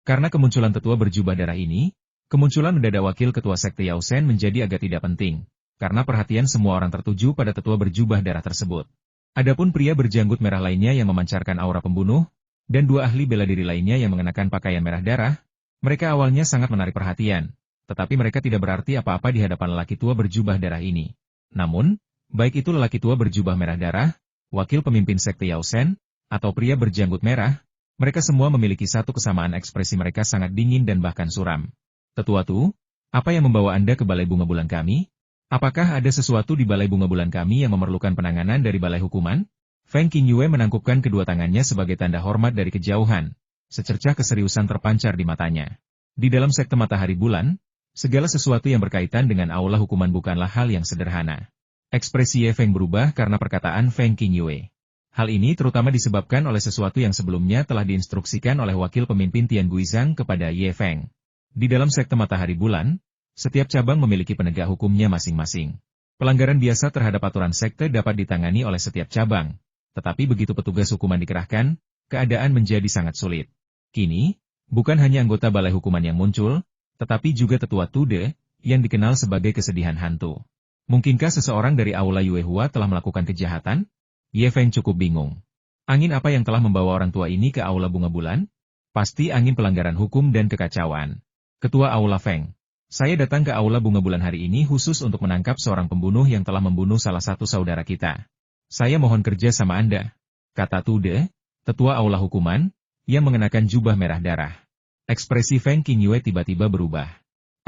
Karena kemunculan tetua berjubah darah ini, kemunculan mendadak wakil ketua sekte Yao Shen menjadi agak tidak penting. Karena perhatian semua orang tertuju pada tetua berjubah darah tersebut. Adapun pria berjanggut merah lainnya yang memancarkan aura pembunuh, dan dua ahli bela diri lainnya yang mengenakan pakaian merah darah. Mereka awalnya sangat menarik perhatian, tetapi mereka tidak berarti apa-apa di hadapan lelaki tua berjubah darah ini. Namun, baik itu lelaki tua berjubah merah darah, wakil pemimpin sekte Yao Shen, atau pria berjanggut merah, mereka semua memiliki satu kesamaan, ekspresi mereka sangat dingin dan bahkan suram. Tetua Tu, apa yang membawa Anda ke Balai Bunga Bulan kami? Apakah ada sesuatu di Balai Bunga Bulan kami yang memerlukan penanganan dari Balai Hukuman? Feng Qingyue menangkupkan kedua tangannya sebagai tanda hormat dari kejauhan. Secercah keseriusan terpancar di matanya. Di dalam sekte Matahari Bulan, segala sesuatu yang berkaitan dengan aula hukuman bukanlah hal yang sederhana. Ekspresi Ye Feng berubah karena perkataan Feng Qingyue. Hal ini terutama disebabkan oleh sesuatu yang sebelumnya telah diinstruksikan oleh wakil pemimpin Tian Guizhang kepada Ye Feng. Di dalam sekte Matahari Bulan, setiap cabang memiliki penegak hukumnya masing-masing. Pelanggaran biasa terhadap aturan sekte dapat ditangani oleh setiap cabang, tetapi begitu petugas hukuman dikerahkan, keadaan menjadi sangat sulit. Kini, bukan hanya anggota Balai Hukuman yang muncul, tetapi juga Tetua Tude, yang dikenal sebagai kesedihan hantu. Mungkinkah seseorang dari Aula Yuehua telah melakukan kejahatan? Ye Feng cukup bingung. Angin apa yang telah membawa orang tua ini ke Aula Bunga Bulan? Pasti angin pelanggaran hukum dan kekacauan. Ketua Aula Feng. Saya datang ke Aula Bunga Bulan hari ini khusus untuk menangkap seorang pembunuh yang telah membunuh salah satu saudara kita. Saya mohon kerja sama Anda, kata Tude, Tetua Aula Hukuman, yang mengenakan jubah merah darah. Ekspresi Feng Qingyue tiba-tiba berubah.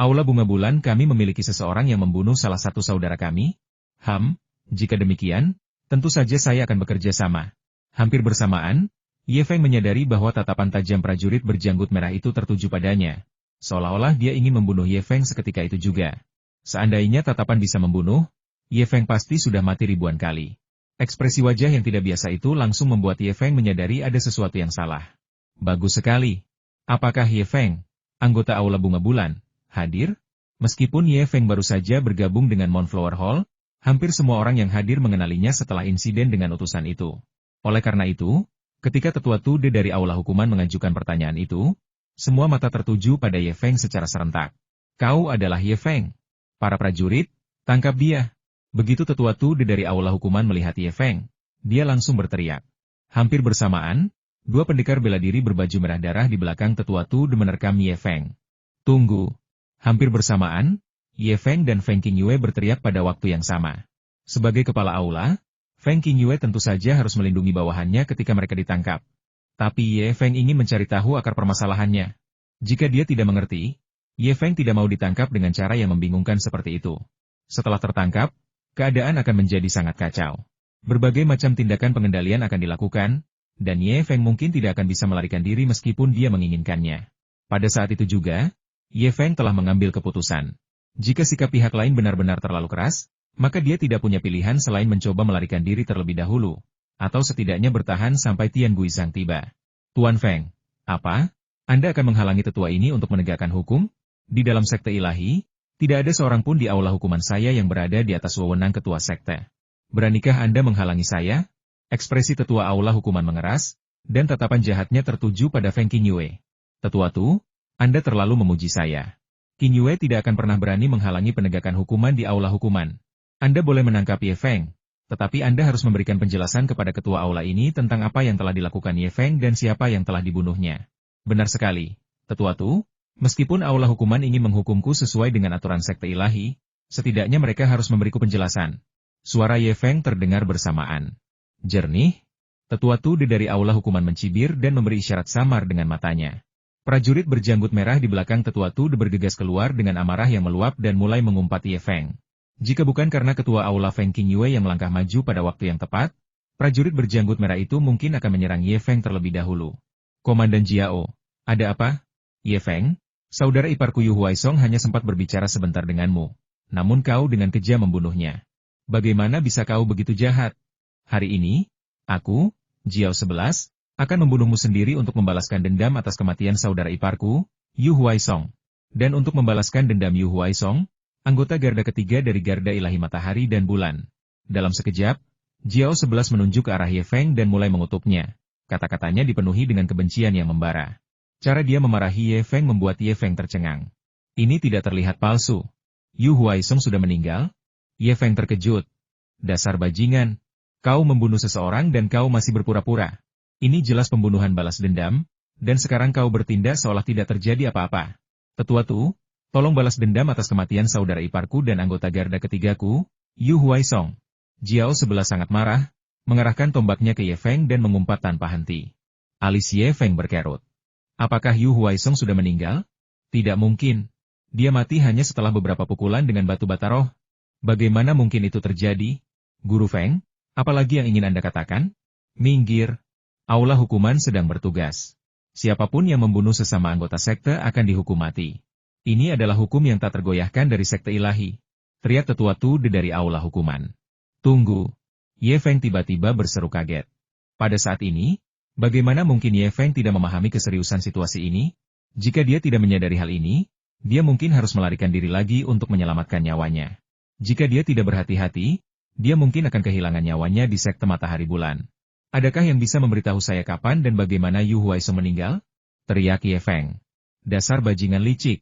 Aula Bunga Bulan kami memiliki seseorang yang membunuh salah satu saudara kami? Jika demikian, tentu saja saya akan bekerja sama. Hampir bersamaan, Ye Feng menyadari bahwa tatapan tajam prajurit berjanggut merah itu tertuju padanya. Seolah-olah dia ingin membunuh Ye Feng seketika itu juga. Seandainya tatapan bisa membunuh, Ye Feng pasti sudah mati ribuan kali. Ekspresi wajah yang tidak biasa itu langsung membuat Ye Feng menyadari ada sesuatu yang salah. Bagus sekali. Apakah Ye Feng, anggota Aula Bunga Bulan, hadir? Meskipun Ye Feng baru saja bergabung dengan Moonflower Hall, hampir semua orang yang hadir mengenalinya setelah insiden dengan utusan itu. Oleh karena itu, ketika Tetua Tude dari Aula Hukuman mengajukan pertanyaan itu, semua mata tertuju pada Ye Feng secara serentak. Kau adalah Ye Feng. Para prajurit, tangkap dia. Begitu Tetua Tude dari Aula Hukuman melihat Ye Feng, dia langsung berteriak. Hampir bersamaan, dua pendekar bela diri berbaju merah darah di belakang Tetua Tude menerkam Ye Feng. Tunggu. Hampir bersamaan, Ye Feng dan Feng Qingyue berteriak pada waktu yang sama. Sebagai kepala aula, Feng Qingyue tentu saja harus melindungi bawahannya ketika mereka ditangkap. Tapi Ye Feng ingin mencari tahu akar permasalahannya. Jika dia tidak mengerti, Ye Feng tidak mau ditangkap dengan cara yang membingungkan seperti itu. Setelah tertangkap, keadaan akan menjadi sangat kacau. Berbagai macam tindakan pengendalian akan dilakukan, dan Ye Feng mungkin tidak akan bisa melarikan diri meskipun dia menginginkannya. Pada saat itu juga, Ye Feng telah mengambil keputusan. Jika sikap pihak lain benar-benar terlalu keras, maka dia tidak punya pilihan selain mencoba melarikan diri terlebih dahulu, atau setidaknya bertahan sampai Tian Guizhang tiba. Tuan Feng, apa? Anda akan menghalangi tetua ini untuk menegakkan hukum? Di dalam sekte ilahi, tidak ada seorang pun di aula hukuman saya yang berada di atas wewenang ketua sekte. Beranikah Anda menghalangi saya? Ekspresi tetua aula hukuman mengeras, dan tatapan jahatnya tertuju pada Feng Qingyue. Tetua Tu, Anda terlalu memuji saya. Qingyue tidak akan pernah berani menghalangi penegakan hukuman di aula hukuman. Anda boleh menangkap Ye Feng, tetapi Anda harus memberikan penjelasan kepada ketua aula ini tentang apa yang telah dilakukan Ye Feng dan siapa yang telah dibunuhnya. Benar sekali, Tetua Tu, meskipun aula hukuman ingin menghukumku sesuai dengan aturan sekte ilahi, setidaknya mereka harus memberiku penjelasan. Suara Ye Feng terdengar bersamaan. Jernih, Tetua Tu dari aula hukuman mencibir dan memberi isyarat samar dengan matanya. Prajurit berjanggut merah di belakang Tetua Tu bergegas keluar dengan amarah yang meluap dan mulai mengumpat Ye Feng. Jika bukan karena ketua aula Feng Qingyue yang melangkah maju pada waktu yang tepat, prajurit berjanggut merah itu mungkin akan menyerang Ye Feng terlebih dahulu. Komandan Jiao, ada apa? Ye Feng, saudara iparku Yu Huaisong hanya sempat berbicara sebentar denganmu, namun kau dengan kejam membunuhnya. Bagaimana bisa kau begitu jahat? Hari ini, aku, Jiao 11, akan membunuhmu sendiri untuk membalaskan dendam atas kematian saudara iparku, Yu Huaisong. Dan untuk membalaskan dendam Yu Huaisong, anggota garda ketiga dari Garda Ilahi Matahari dan Bulan. Dalam sekejap, Jiao 11 menunjuk ke arah Ye Feng dan mulai mengutupnya. Kata-katanya dipenuhi dengan kebencian yang membara. Cara dia memarahi Ye Feng membuat Ye Feng tercengang. Ini tidak terlihat palsu. Yu Huaisong sudah meninggal? Ye Feng terkejut. Dasar bajingan. Kau membunuh seseorang dan kau masih berpura-pura. Ini jelas pembunuhan balas dendam, dan sekarang kau bertindak seolah tidak terjadi apa-apa. Tetua Tu, tolong balas dendam atas kematian saudara iparku dan anggota garda ketigaku, Yu Huaisong. Jiao 11 sangat marah, mengarahkan tombaknya ke Ye Feng dan mengumpat tanpa henti. Alis Ye Feng berkerut. Apakah Yu Huaisong sudah meninggal? Tidak mungkin. Dia mati hanya setelah beberapa pukulan dengan batu bata roh. Bagaimana mungkin itu terjadi? Guru Feng, apalagi yang ingin Anda katakan? Minggir. Aula hukuman sedang bertugas. Siapapun yang membunuh sesama anggota sekte akan dihukum mati. Ini adalah hukum yang tak tergoyahkan dari sekte ilahi. Teriak Tetua Tu dari aula hukuman. Tunggu. Ye Feng tiba-tiba berseru kaget. Pada saat ini, bagaimana mungkin Ye Feng tidak memahami keseriusan situasi ini? Jika dia tidak menyadari hal ini, dia mungkin harus melarikan diri lagi untuk menyelamatkan nyawanya. Jika dia tidak berhati-hati, dia mungkin akan kehilangan nyawanya di sekte matahari bulan. Adakah yang bisa memberitahu saya kapan dan bagaimana Yu Huaisong meninggal? Teriak Ye Feng. Dasar bajingan licik.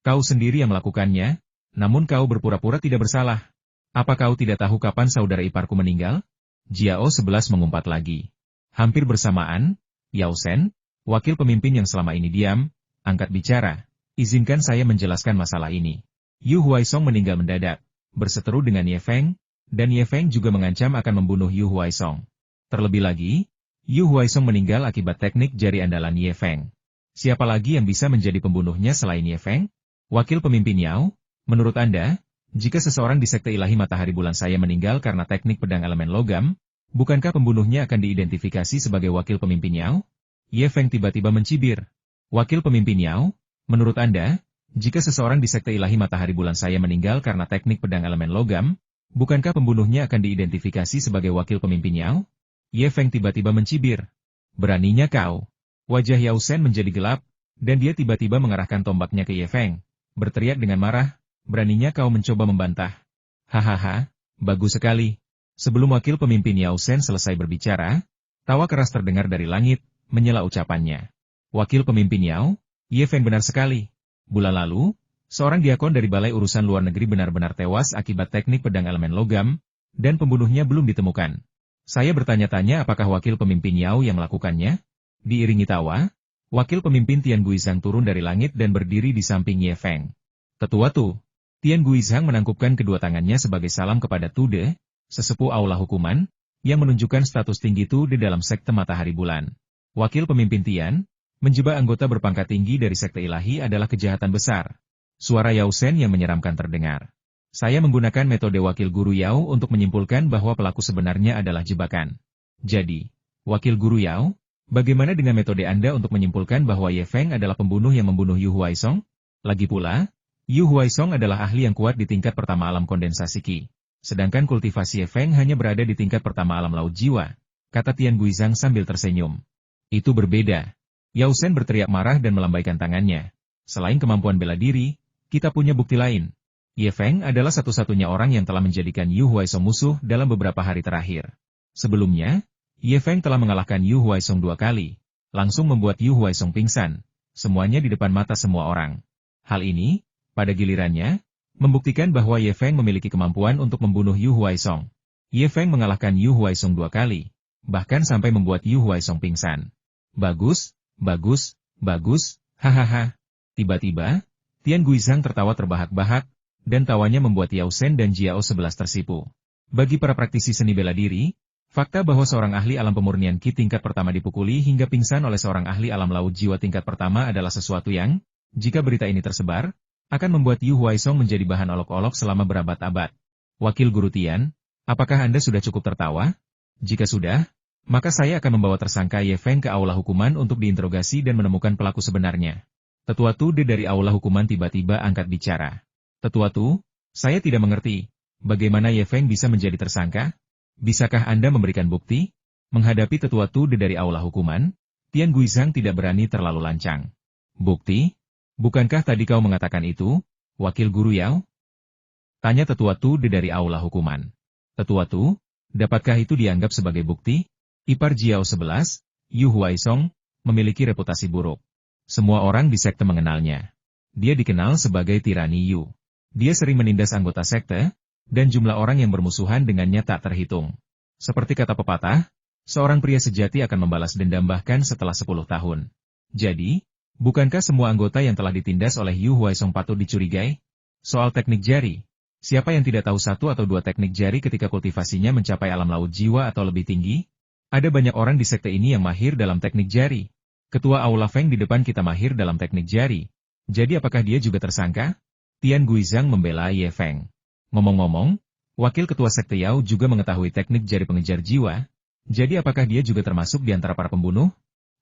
Kau sendiri yang melakukannya, namun kau berpura-pura tidak bersalah. Apa kau tidak tahu kapan saudara iparku meninggal? Jiao 11 mengumpat lagi. Hampir bersamaan, Yao Shen, wakil pemimpin yang selama ini diam, angkat bicara. Izinkan saya menjelaskan masalah ini. Yu Huaisong meninggal mendadak, berseteru dengan Ye Feng, dan Ye Feng juga mengancam akan membunuh Yu Huaisong. Terlebih lagi, Yu Huaisong meninggal akibat teknik jari andalan Ye Feng. Siapa lagi yang bisa menjadi pembunuhnya selain Ye Feng? Wakil pemimpin Yao, menurut Anda, jika seseorang di sekte ilahi matahari bulan saya meninggal karena teknik pedang elemen logam, bukankah pembunuhnya akan diidentifikasi sebagai wakil pemimpin Yao? Ye Feng tiba-tiba mencibir. Wakil pemimpin Yao, menurut Anda, jika seseorang di sekte ilahi matahari bulan saya meninggal karena teknik pedang elemen logam, bukankah pembunuhnya akan diidentifikasi sebagai wakil pemimpin Yao? Ye Feng tiba-tiba mencibir. Beraninya kau. Wajah Yao Shen menjadi gelap, dan dia tiba-tiba mengarahkan tombaknya ke Ye Feng. Berteriak dengan marah, beraninya kau mencoba membantah. Hahaha, bagus sekali. Sebelum wakil pemimpin Yao Shen selesai berbicara, tawa keras terdengar dari langit, menyela ucapannya. Wakil pemimpin Yao? Ye Feng benar sekali. Bulan lalu, seorang diakon dari Balai Urusan Luar Negeri benar-benar tewas akibat teknik pedang elemen logam, dan pembunuhnya belum ditemukan. Saya bertanya-tanya apakah wakil pemimpin Yao yang melakukannya? Diiringi tawa, wakil pemimpin Tian Guizhang turun dari langit dan berdiri di samping Ye Feng. Tetua Tu, Tian Guizhang menangkupkan kedua tangannya sebagai salam kepada Tu De, sesepuh aula hukuman, yang menunjukkan status tinggi Tu De dalam sekte matahari bulan. Wakil pemimpin Tian, menjebak anggota berpangkat tinggi dari sekte ilahi adalah kejahatan besar. Suara Yao Shen yang menyeramkan terdengar. Saya menggunakan metode wakil guru Yao untuk menyimpulkan bahwa pelaku sebenarnya adalah jebakan. Jadi, wakil guru Yao, bagaimana dengan metode Anda untuk menyimpulkan bahwa Ye Feng adalah pembunuh yang membunuh Yu Huaisong? Lagi pula, Yu Huaisong adalah ahli yang kuat di tingkat pertama alam kondensasi Qi. Sedangkan kultivasi Ye Feng hanya berada di tingkat pertama alam laut jiwa, kata Tian Guizhang sambil tersenyum. Itu berbeda. Yao Shen berteriak marah dan melambaikan tangannya. Selain kemampuan bela diri, kita punya bukti lain. Ye Feng adalah satu-satunya orang yang telah menjadikan Yu Huaisong musuh dalam beberapa hari terakhir. Sebelumnya, Ye Feng telah mengalahkan Yu Huaisong 2 kali, langsung membuat Yu Huaisong pingsan, semuanya di depan mata semua orang. Hal ini, pada gilirannya, membuktikan bahwa Ye Feng memiliki kemampuan untuk membunuh Yu Huaisong. Ye Feng mengalahkan Yu Huaisong 2 kali, bahkan sampai membuat Yu Huaisong pingsan. Bagus. Bagus, bagus, hahaha. Tiba-tiba, Tian Guizhang tertawa terbahak-bahak, dan tawanya membuat Yao Shen dan Jiao 11 tersipu. Bagi para praktisi seni bela diri, fakta bahwa seorang ahli alam pemurnian Qi tingkat pertama dipukuli hingga pingsan oleh seorang ahli alam laut jiwa tingkat pertama adalah sesuatu yang, jika berita ini tersebar, akan membuat Yu Huaisong menjadi bahan olok-olok selama berabad-abad. Wakil Guru Tian, apakah Anda sudah cukup tertawa? Jika sudah, maka saya akan membawa tersangka Ye Feng ke aula hukuman untuk diinterogasi dan menemukan pelaku sebenarnya. Tetua Tu De dari aula hukuman tiba-tiba angkat bicara. Tetua Tu, saya tidak mengerti, bagaimana Ye Feng bisa menjadi tersangka? Bisakah Anda memberikan bukti? Menghadapi Tetua Tu De dari aula hukuman, Tian Guizhang tidak berani terlalu lancang. Bukti? Bukankah tadi kau mengatakan itu, Wakil Guru Yao? Tanya Tetua Tu De dari aula hukuman. Tetua Tu, dapatkah itu dianggap sebagai bukti? Ipar Jiao 11, Yu Huaisong, memiliki reputasi buruk. Semua orang di sekte mengenalnya. Dia dikenal sebagai tirani Yu. Dia sering menindas anggota sekte, dan jumlah orang yang bermusuhan dengannya tak terhitung. Seperti kata pepatah, Seorang pria sejati akan membalas dendam bahkan setelah 10 tahun. Jadi, bukankah semua anggota yang telah ditindas oleh Yu Huaisong patut dicurigai? Soal teknik jari, siapa yang tidak tahu satu atau dua teknik jari ketika kultivasinya mencapai alam laut jiwa atau lebih tinggi? Ada banyak orang di sekte ini yang mahir dalam teknik jari. Ketua Aula Feng di depan kita mahir dalam teknik jari. Jadi apakah dia juga tersangka? Tian Guizhang membela Ye Feng. Ngomong-ngomong, wakil ketua sekte Yao juga mengetahui teknik jari pengejar jiwa. Jadi apakah dia juga termasuk di antara para pembunuh?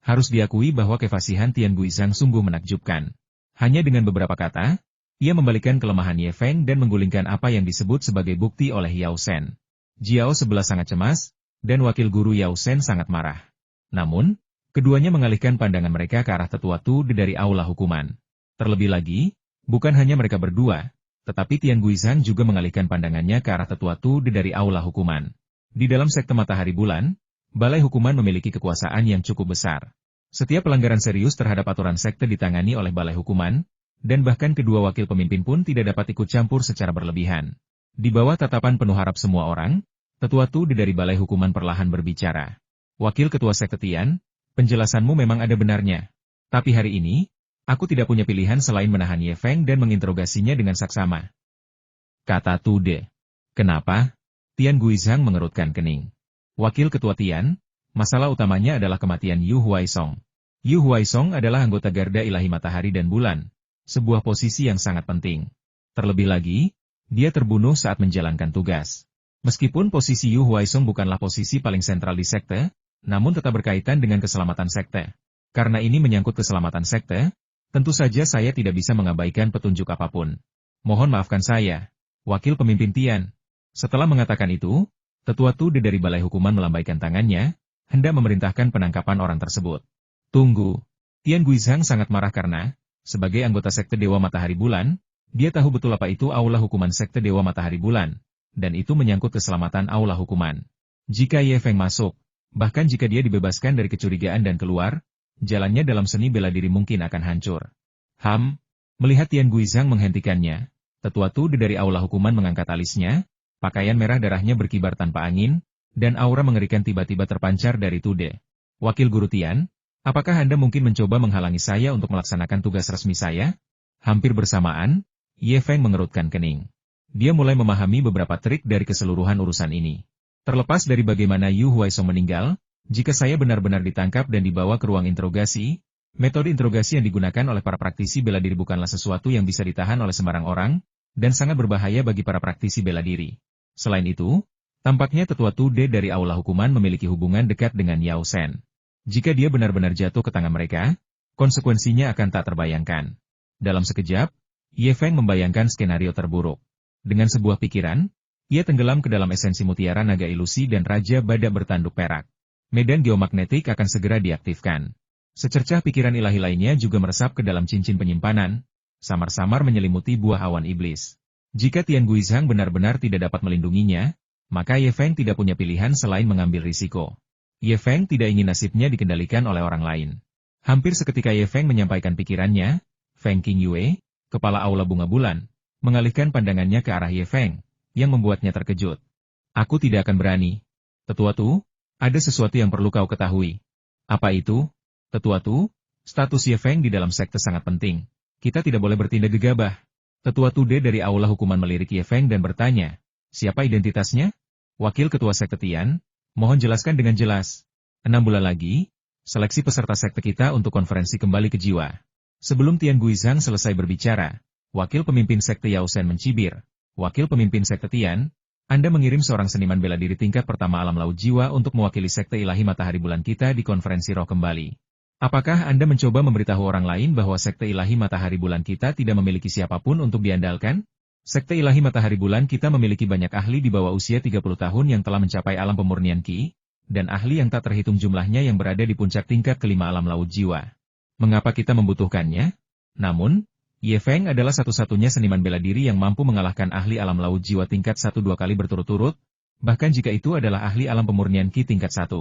Harus diakui bahwa kefasihan Tian Guizhang sungguh menakjubkan. Hanya dengan beberapa kata, ia membalikan kelemahan Ye Feng dan menggulingkan apa yang disebut sebagai bukti oleh Yao Shen. Jiao sebelah sangat cemas, dan wakil guru Yao Shen sangat marah. Namun, keduanya mengalihkan pandangan mereka ke arah tetua Tu dari aula hukuman. Terlebih lagi, bukan hanya mereka berdua, tetapi Tian Guizhang juga mengalihkan pandangannya ke arah tetua Tu dari aula hukuman. Di dalam sekte Matahari Bulan, Balai Hukuman memiliki kekuasaan yang cukup besar. Setiap pelanggaran serius terhadap aturan sekte ditangani oleh Balai Hukuman, dan bahkan kedua wakil pemimpin pun tidak dapat ikut campur secara berlebihan. Di bawah tatapan penuh harap semua orang, tetua Tu dari Balai Hukuman perlahan berbicara. Wakil ketua sekte Tian, penjelasanmu memang ada benarnya. Tapi hari ini, aku tidak punya pilihan selain menahan Ye Feng dan menginterogasinya dengan saksama. Kata Tu De. Kenapa? Tian Guizhang mengerutkan kening. Wakil ketua Tian, masalah utamanya adalah kematian Yu Huaisong. Yu Huaisong adalah anggota Garda Ilahi Matahari dan Bulan, sebuah posisi yang sangat penting. Terlebih lagi, dia terbunuh saat menjalankan tugas. Meskipun posisi Yu Huaisong bukanlah posisi paling sentral di sekte, namun tetap berkaitan dengan keselamatan sekte. Karena ini menyangkut keselamatan sekte, tentu saja saya tidak bisa mengabaikan petunjuk apapun. Mohon maafkan saya, wakil pemimpin Tian. Setelah mengatakan itu, tetua Tu dari Balai Hukuman melambaikan tangannya, hendak memerintahkan penangkapan orang tersebut. Tunggu. Tian Guizhang sangat marah karena, sebagai anggota sekte Dewa Matahari Bulan, dia tahu betul apa itu aula hukuman sekte Dewa Matahari Bulan, dan itu menyangkut keselamatan aula hukuman. Jika Ye Feng masuk, bahkan jika dia dibebaskan dari kecurigaan dan keluar, jalannya dalam seni bela diri mungkin akan hancur. Melihat Tian Guizhang menghentikannya, tetua Tu dari aula hukuman mengangkat alisnya, pakaian merah darahnya berkibar tanpa angin, dan aura mengerikan tiba-tiba terpancar dari Tu De. Wakil guru Tian, apakah Anda mungkin mencoba menghalangi saya untuk melaksanakan tugas resmi saya? Hampir bersamaan, Ye Feng mengerutkan kening. Dia mulai memahami beberapa trik dari keseluruhan urusan ini. Terlepas dari bagaimana Yu Huaisong meninggal, jika saya benar-benar ditangkap dan dibawa ke ruang interogasi, metode interogasi yang digunakan oleh para praktisi bela diri bukanlah sesuatu yang bisa ditahan oleh sembarang orang, dan sangat berbahaya bagi para praktisi bela diri. Selain itu, tampaknya tetua Tu De dari aula hukuman memiliki hubungan dekat dengan Yao Shen. Jika dia benar-benar jatuh ke tangan mereka, konsekuensinya akan tak terbayangkan. Dalam sekejap, Ye Feng membayangkan skenario terburuk. Dengan sebuah pikiran, ia tenggelam ke dalam esensi mutiara naga ilusi dan Raja Badak bertanduk perak. Medan geomagnetik akan segera diaktifkan. Secercah pikiran ilahi lainnya juga meresap ke dalam cincin penyimpanan, samar-samar menyelimuti buah awan iblis. Jika Tian Guizhang benar-benar tidak dapat melindunginya, maka Ye Feng tidak punya pilihan selain mengambil risiko. Ye Feng tidak ingin nasibnya dikendalikan oleh orang lain. Hampir seketika Ye Feng menyampaikan pikirannya, Feng Qingyue, kepala aula bunga bulan, mengalihkan pandangannya ke arah Ye Feng, yang membuatnya terkejut. Aku tidak akan berani. Tetua Tu, ada sesuatu yang perlu kau ketahui. Apa itu? Tetua Tu, status Ye Feng di dalam sekte sangat penting. Kita tidak boleh bertindak gegabah. Tetua Tu dari aula hukuman melirik Ye Feng dan bertanya, siapa identitasnya? Wakil ketua sekte Tian, mohon jelaskan dengan jelas. 6 bulan lagi, seleksi peserta sekte kita untuk konferensi kembali ke jiwa. Sebelum Tian Guizhang selesai berbicara, wakil pemimpin sekte Yao Shen mencibir. Wakil pemimpin sekte Tian, Anda mengirim seorang seniman bela diri tingkat pertama alam laut jiwa untuk mewakili sekte ilahi matahari bulan kita di konferensi roh kembali. Apakah Anda mencoba memberitahu orang lain bahwa sekte ilahi matahari bulan kita tidak memiliki siapapun untuk diandalkan? Sekte ilahi matahari bulan kita memiliki banyak ahli di bawah usia 30 tahun yang telah mencapai alam pemurnian Qi, dan ahli yang tak terhitung jumlahnya yang berada di puncak tingkat kelima alam laut jiwa. Mengapa kita membutuhkannya? Namun, Ye Feng adalah satu-satunya seniman bela diri yang mampu mengalahkan ahli alam laut jiwa tingkat 1-2 kali berturut-turut, bahkan jika itu adalah ahli alam pemurnian Qi tingkat 1.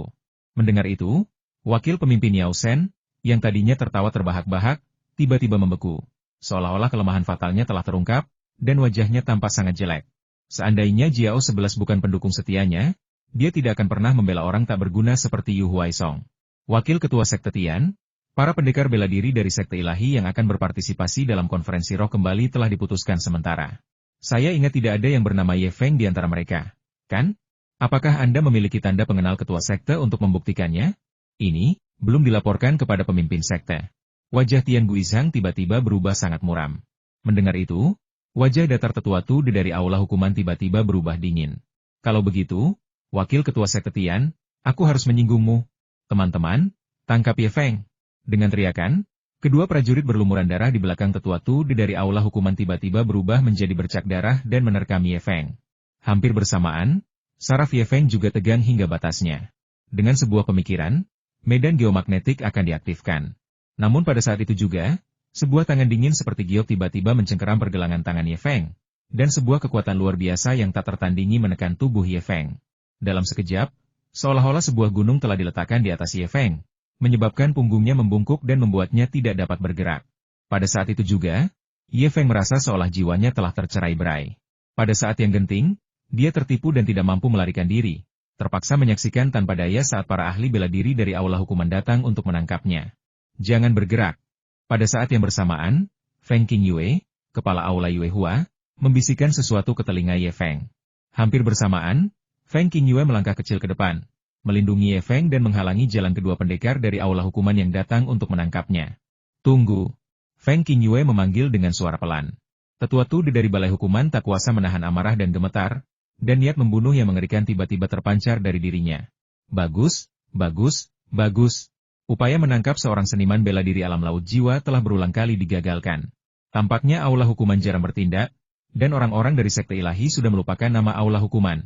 Mendengar itu, wakil pemimpin Yao Shen, yang tadinya tertawa terbahak-bahak, tiba-tiba membeku. Seolah-olah kelemahan fatalnya telah terungkap, dan wajahnya tampak sangat jelek. Seandainya Jiao 11 bukan pendukung setianya, dia tidak akan pernah membela orang tak berguna seperti Yu Huaisong. Wakil Ketua Sekte Tian, para pendekar bela diri dari Sekte Ilahi yang akan berpartisipasi dalam konferensi roh kembali telah diputuskan sementara. Saya ingat tidak ada yang bernama Ye Feng di antara mereka, kan? Apakah Anda memiliki tanda pengenal Ketua Sekte untuk membuktikannya? Ini, belum dilaporkan kepada pemimpin Sekte. Wajah Tian Guizhang tiba-tiba berubah sangat muram. Mendengar itu, wajah datar tetua Tu dari aula hukuman tiba-tiba berubah dingin. Kalau begitu, Wakil Ketua Sekte Tian, aku harus menyinggungmu. Teman-teman, tangkap Ye Feng. Dengan teriakan, kedua prajurit berlumuran darah di belakang tetua Tu dari aula hukuman tiba-tiba berubah menjadi bercak darah dan menerkam Ye Feng. Hampir bersamaan, saraf Ye Feng juga tegang hingga batasnya. Dengan sebuah pemikiran, medan geomagnetik akan diaktifkan. Namun pada saat itu juga, sebuah tangan dingin seperti giok tiba-tiba mencengkeram pergelangan tangan Ye Feng, dan sebuah kekuatan luar biasa yang tak tertandingi menekan tubuh Ye Feng. Dalam sekejap, seolah-olah sebuah gunung telah diletakkan di atas Ye Feng, menyebabkan punggungnya membungkuk dan membuatnya tidak dapat bergerak. Pada saat itu juga, Ye Feng merasa seolah jiwanya telah tercerai-berai. Pada saat yang genting, dia tertipu dan tidak mampu melarikan diri, terpaksa menyaksikan tanpa daya saat para ahli bela diri dari aula hukuman datang untuk menangkapnya. Jangan bergerak. Pada saat yang bersamaan, Feng Qingyue, kepala aula Yue Hua, membisikkan sesuatu ke telinga Ye Feng. Hampir bersamaan, Feng Qingyue melangkah kecil ke depan, melindungi Ye Feng dan menghalangi jalan kedua pendekar dari aula hukuman yang datang untuk menangkapnya. Tunggu. Feng Qingyue memanggil dengan suara pelan. Tetua Tu dari balai hukuman tak kuasa menahan amarah dan gemetar, dan niat membunuh yang mengerikan tiba-tiba terpancar dari dirinya. Bagus, bagus, bagus. Upaya menangkap seorang seniman bela diri alam laut jiwa telah berulang kali digagalkan. Tampaknya aula hukuman jarang bertindak, dan orang-orang dari Sekte Ilahi sudah melupakan nama aula hukuman.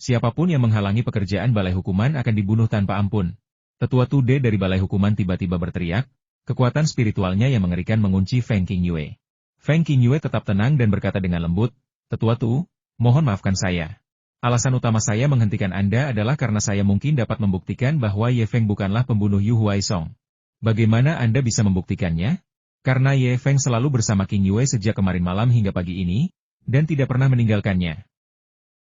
Siapapun yang menghalangi pekerjaan balai hukuman akan dibunuh tanpa ampun. Tetua Tu dari balai hukuman tiba-tiba berteriak, kekuatan spiritualnya yang mengerikan mengunci Feng Qingyue. Feng Qingyue tetap tenang dan berkata dengan lembut, Tetua Tu, mohon maafkan saya. Alasan utama saya menghentikan Anda adalah karena saya mungkin dapat membuktikan bahwa Ye Feng bukanlah pembunuh Yu Huaisong. Bagaimana Anda bisa membuktikannya? Karena Ye Feng selalu bersama Qingyue sejak kemarin malam hingga pagi ini, dan tidak pernah meninggalkannya.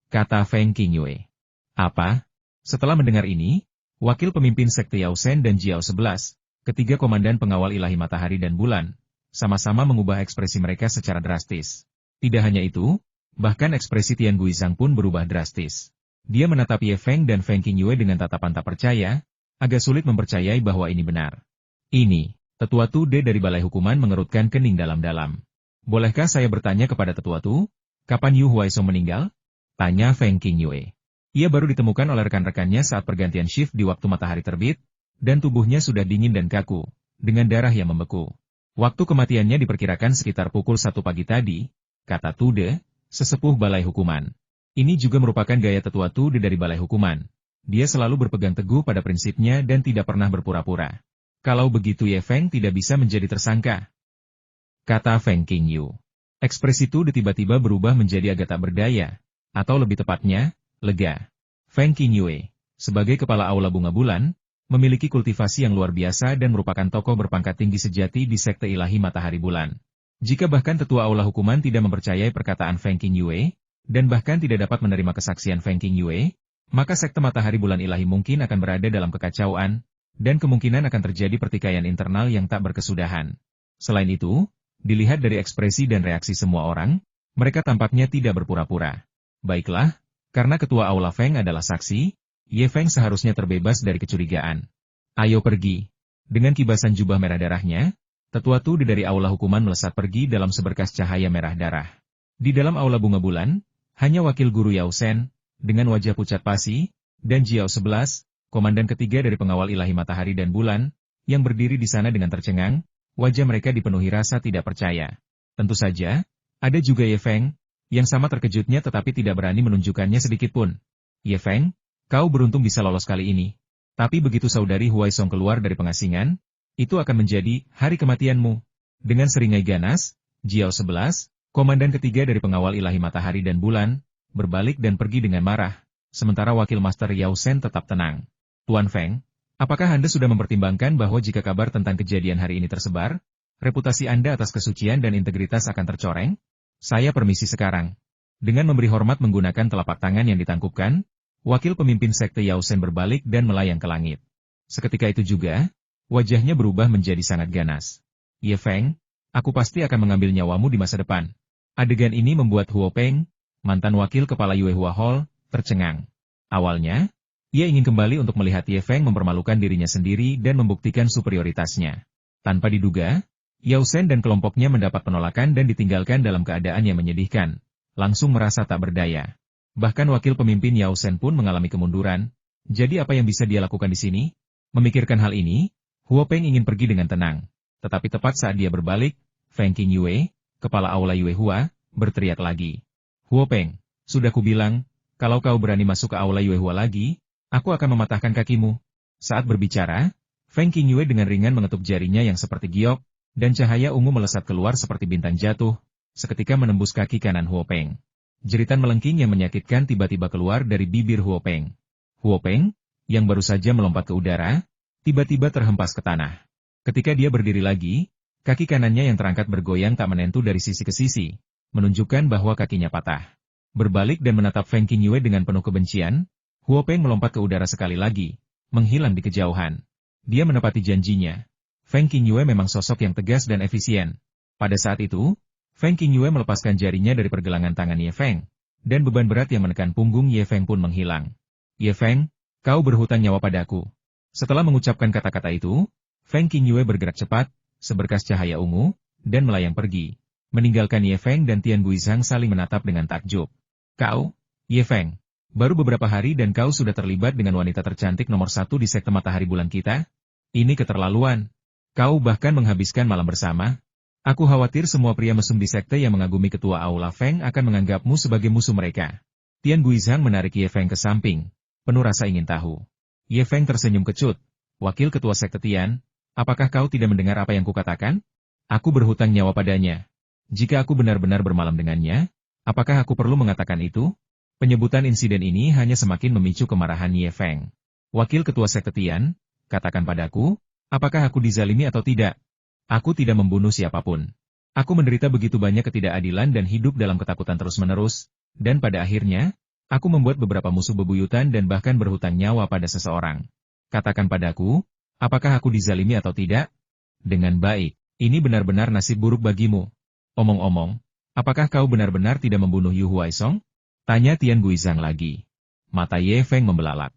Kata Feng Qingyue. Apa? Setelah mendengar ini, wakil pemimpin Sekte Yao Shen dan Jiao 11, ketiga komandan pengawal ilahi matahari dan bulan, sama-sama mengubah ekspresi mereka secara drastis. Tidak hanya itu, bahkan ekspresi Tian Guizhang pun berubah drastis. Dia menatap Ye Feng dan Feng Qingyue dengan tatapan tak percaya, agak sulit mempercayai bahwa ini benar. Ini, Tetua Tu dari balai hukuman mengerutkan kening dalam-dalam. Bolehkah saya bertanya kepada Tetua Tu, kapan Yu Huaisong meninggal? Tanya Feng Qingyue. Ia baru ditemukan oleh rekan-rekannya saat pergantian shift di waktu matahari terbit, dan tubuhnya sudah dingin dan kaku, dengan darah yang membeku. Waktu kematiannya diperkirakan sekitar pukul 1 pagi tadi, kata Tude, sesepuh balai hukuman. Ini juga merupakan gaya Tetua Tu dari balai hukuman. Dia selalu berpegang teguh pada prinsipnya dan tidak pernah berpura-pura. Kalau begitu Ye Feng tidak bisa menjadi tersangka. Kata Feng Qingyue. Ekspresi Tude tiba-tiba berubah menjadi agak tak berdaya. Atau lebih tepatnya, lega. Feng Qingyue, sebagai kepala aula bunga bulan, memiliki kultivasi yang luar biasa dan merupakan tokoh berpangkat tinggi sejati di Sekte Ilahi Matahari Bulan. Jika bahkan tetua aula hukuman tidak mempercayai perkataan Feng Qingyue, dan bahkan tidak dapat menerima kesaksian Feng Qingyue, maka Sekte Matahari Bulan Ilahi mungkin akan berada dalam kekacauan, dan kemungkinan akan terjadi pertikaian internal yang tak berkesudahan. Selain itu, dilihat dari ekspresi dan reaksi semua orang, mereka tampaknya tidak berpura-pura. Baiklah, karena ketua aula Feng adalah saksi, Ye Feng seharusnya terbebas dari kecurigaan. Ayo pergi. Dengan kibasan jubah merah darahnya, tetua Tu dari aula hukuman melesat pergi dalam seberkas cahaya merah darah. Di dalam aula bunga bulan, hanya wakil guru Yao Shen, dengan wajah pucat pasi, dan Jiao 11, komandan ketiga dari pengawal ilahi matahari dan bulan, yang berdiri di sana dengan tercengang, wajah mereka dipenuhi rasa tidak percaya. Tentu saja, ada juga Ye Feng, yang sama terkejutnya tetapi tidak berani menunjukkannya sedikitpun. Ye Feng, kau beruntung bisa lolos kali ini. Tapi begitu saudari Huaisong keluar dari pengasingan, itu akan menjadi hari kematianmu. Dengan seringai ganas, Jiao 11, komandan ketiga dari pengawal ilahi matahari dan bulan, berbalik dan pergi dengan marah, sementara wakil master Yao Shen tetap tenang. Tuan Feng, apakah Anda sudah mempertimbangkan bahwa jika kabar tentang kejadian hari ini tersebar, reputasi Anda atas kesucian dan integritas akan tercoreng? Saya permisi sekarang. Dengan memberi hormat menggunakan telapak tangan yang ditangkupkan, Wakil pemimpin sekte Yao Shen berbalik dan melayang ke langit. Seketika itu juga, wajahnya berubah menjadi sangat ganas. Ye Feng, aku pasti akan mengambil nyawamu di masa depan. Adegan ini membuat Huo Peng, mantan wakil kepala Yuehua Hall, tercengang. Awalnya, ia ingin kembali untuk melihat Ye Feng mempermalukan dirinya sendiri dan membuktikan superioritasnya. Tanpa diduga, Yao Shen dan kelompoknya mendapat penolakan dan ditinggalkan dalam keadaan yang menyedihkan. Langsung merasa tak berdaya. Bahkan wakil pemimpin Yao Shen pun mengalami kemunduran. Jadi apa yang bisa dia lakukan di sini? Memikirkan hal ini, Huo Peng ingin pergi dengan tenang. Tetapi tepat saat dia berbalik, Feng Qingyue, kepala aula Yuehua, berteriak lagi. Huo Peng, sudah kubilang, kalau kau berani masuk ke aula Yuehua lagi, aku akan mematahkan kakimu. Saat berbicara, Feng Qingyue dengan ringan mengetuk jarinya yang seperti giok, dan cahaya ungu melesat keluar seperti bintang jatuh, seketika menembus kaki kanan Huo Peng. Jeritan melengking yang menyakitkan tiba-tiba keluar dari bibir Huo Peng. Huo Peng, yang baru saja melompat ke udara, tiba-tiba terhempas ke tanah. Ketika dia berdiri lagi, kaki kanannya yang terangkat bergoyang tak menentu dari sisi ke sisi, menunjukkan bahwa kakinya patah. Berbalik dan menatap Feng Qingyue dengan penuh kebencian, Huo Peng melompat ke udara sekali lagi, menghilang di kejauhan. Dia menepati janjinya. Feng Qingyue memang sosok yang tegas dan efisien. Pada saat itu, Feng Qingyue melepaskan jarinya dari pergelangan tangan Ye Feng, dan beban berat yang menekan punggung Ye Feng pun menghilang. Ye Feng, kau berhutang nyawa padaku. Setelah mengucapkan kata-kata itu, Feng Qingyue bergerak cepat, seberkas cahaya ungu, dan melayang pergi, meninggalkan Ye Feng dan Tian Guizhang saling menatap dengan takjub. Kau, Ye Feng, baru beberapa hari dan kau sudah terlibat dengan wanita tercantik nomor 1 di sekte matahari bulan kita? Ini keterlaluan. Kau bahkan menghabiskan malam bersama. Aku khawatir semua pria mesum di sekte yang mengagumi ketua aula Feng akan menganggapmu sebagai musuh mereka. Tian Guizhang menarik Ye Feng ke samping, penuh rasa ingin tahu. Ye Feng tersenyum kecut. Wakil ketua sekte Tian, apakah kau tidak mendengar apa yang kukatakan? Aku berhutang nyawa padanya. Jika aku benar-benar bermalam dengannya, apakah aku perlu mengatakan itu? Penyebutan insiden ini hanya semakin memicu kemarahan Ye Feng. Wakil ketua sekte Tian, katakan padaku, apakah aku dizalimi atau tidak? Aku tidak membunuh siapapun. Aku menderita begitu banyak ketidakadilan dan hidup dalam ketakutan terus-menerus, dan pada akhirnya, aku membuat beberapa musuh bebuyutan dan bahkan berhutang nyawa pada seseorang. Katakan padaku, apakah aku dizalimi atau tidak? Dengan baik, ini benar-benar nasib buruk bagimu. Omong-omong, apakah kau benar-benar tidak membunuh Yu Huaisong? Tanya Tian Guizhang lagi. Mata Ye Feng membelalak.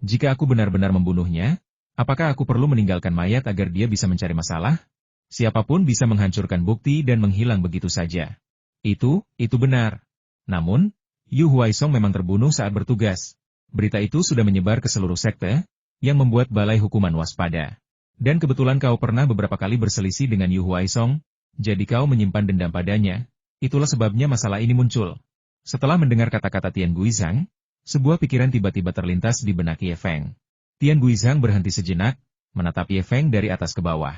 Jika aku benar-benar membunuhnya, apakah aku perlu meninggalkan mayat agar dia bisa mencari masalah? Siapapun bisa menghancurkan bukti dan menghilang begitu saja. Itu benar. Namun, Yu Huaisong memang terbunuh saat bertugas. Berita itu sudah menyebar ke seluruh sekte, yang membuat balai hukuman waspada. Dan kebetulan kau pernah beberapa kali berselisih dengan Yu Huaisong, jadi kau menyimpan dendam padanya. Itulah sebabnya masalah ini muncul. Setelah mendengar kata-kata Tian Guizhang, sebuah pikiran tiba-tiba terlintas di benak Ye Feng. Tian Guizhang berhenti sejenak, menatap Ye Feng dari atas ke bawah.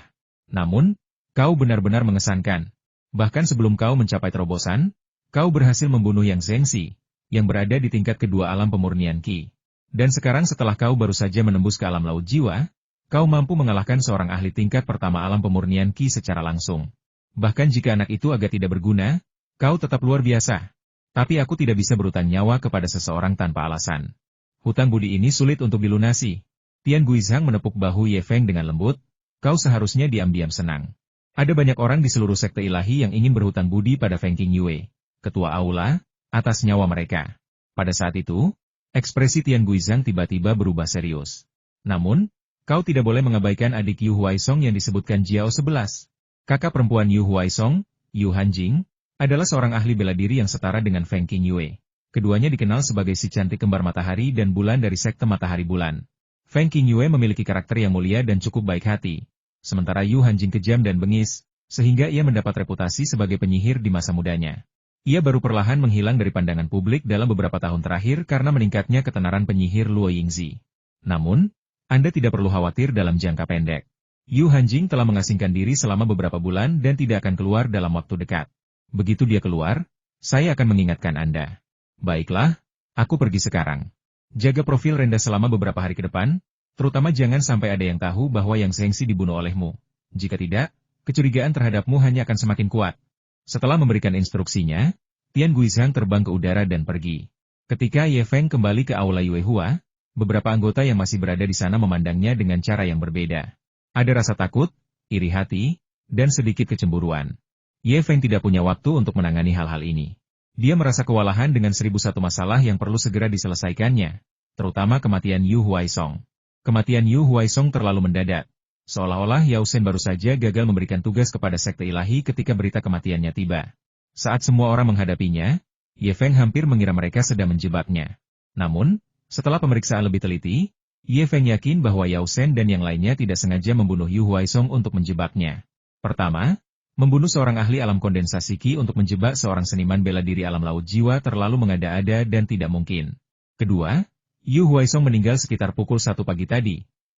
Namun, kau benar-benar mengesankan. Bahkan sebelum kau mencapai terobosan, kau berhasil membunuh Yang Zhengxi, yang berada di tingkat kedua alam pemurnian Qi. Dan sekarang setelah kau baru saja menembus ke alam laut jiwa, kau mampu mengalahkan seorang ahli tingkat pertama alam pemurnian Qi secara langsung. Bahkan jika anak itu agak tidak berguna, kau tetap luar biasa. Tapi aku tidak bisa berhutang nyawa kepada seseorang tanpa alasan. Hutang budi ini sulit untuk dilunasi. Tian Guizhang menepuk bahu Ye Feng dengan lembut, kau seharusnya diam-diam senang. Ada banyak orang di seluruh sekte ilahi yang ingin berhutang budi pada Feng Qingyue, ketua aula, atas nyawa mereka. Pada saat itu, ekspresi Tian Guizhang tiba-tiba berubah serius. Namun, kau tidak boleh mengabaikan adik Yu Huaisong yang disebutkan Jiao 11. Kakak perempuan Yu Huaisong, Yu Hanjing, adalah seorang ahli bela diri yang setara dengan Feng Qingyue. Keduanya dikenal sebagai si cantik kembar matahari dan bulan dari sekte matahari bulan. Feng Qingyue memiliki karakter yang mulia dan cukup baik hati. Sementara Yu Hanjing kejam dan bengis, sehingga ia mendapat reputasi sebagai penyihir di masa mudanya. Ia baru perlahan menghilang dari pandangan publik dalam beberapa tahun terakhir karena meningkatnya ketenaran penyihir Luo Yingzi. Namun, Anda tidak perlu khawatir dalam jangka pendek. Yu Hanjing telah mengasingkan diri selama beberapa bulan dan tidak akan keluar dalam waktu dekat. Begitu dia keluar, saya akan mengingatkan Anda. Baiklah, aku pergi sekarang. Jaga profil rendah selama beberapa hari ke depan, terutama jangan sampai ada yang tahu bahwa Yang Zhengxi dibunuh olehmu. Jika tidak, kecurigaan terhadapmu hanya akan semakin kuat. Setelah memberikan instruksinya, Tian Guizhang terbang ke udara dan pergi. Ketika Ye Feng kembali ke aula Yuehua, beberapa anggota yang masih berada di sana memandangnya dengan cara yang berbeda. Ada rasa takut, iri hati, dan sedikit kecemburuan. Ye Feng tidak punya waktu untuk menangani hal-hal ini. Dia merasa kewalahan dengan 1001 masalah yang perlu segera diselesaikannya, terutama kematian Yu Huaisong. Kematian Yu Huaisong terlalu mendadak, seolah-olah Yao Shen baru saja gagal memberikan tugas kepada Sekte Ilahi ketika berita kematiannya tiba. Saat semua orang menghadapinya, Ye Feng hampir mengira mereka sedang menjebaknya. Namun, setelah pemeriksaan lebih teliti, Ye Feng yakin bahwa Yao Shen dan yang lainnya tidak sengaja membunuh Yu Huaisong untuk menjebaknya. Pertama, membunuh seorang ahli alam kondensasi Qi untuk menjebak seorang seniman bela diri alam laut jiwa terlalu mengada-ada dan tidak mungkin. Kedua, Yu Huaisong meninggal sekitar pukul 1 pagi tadi.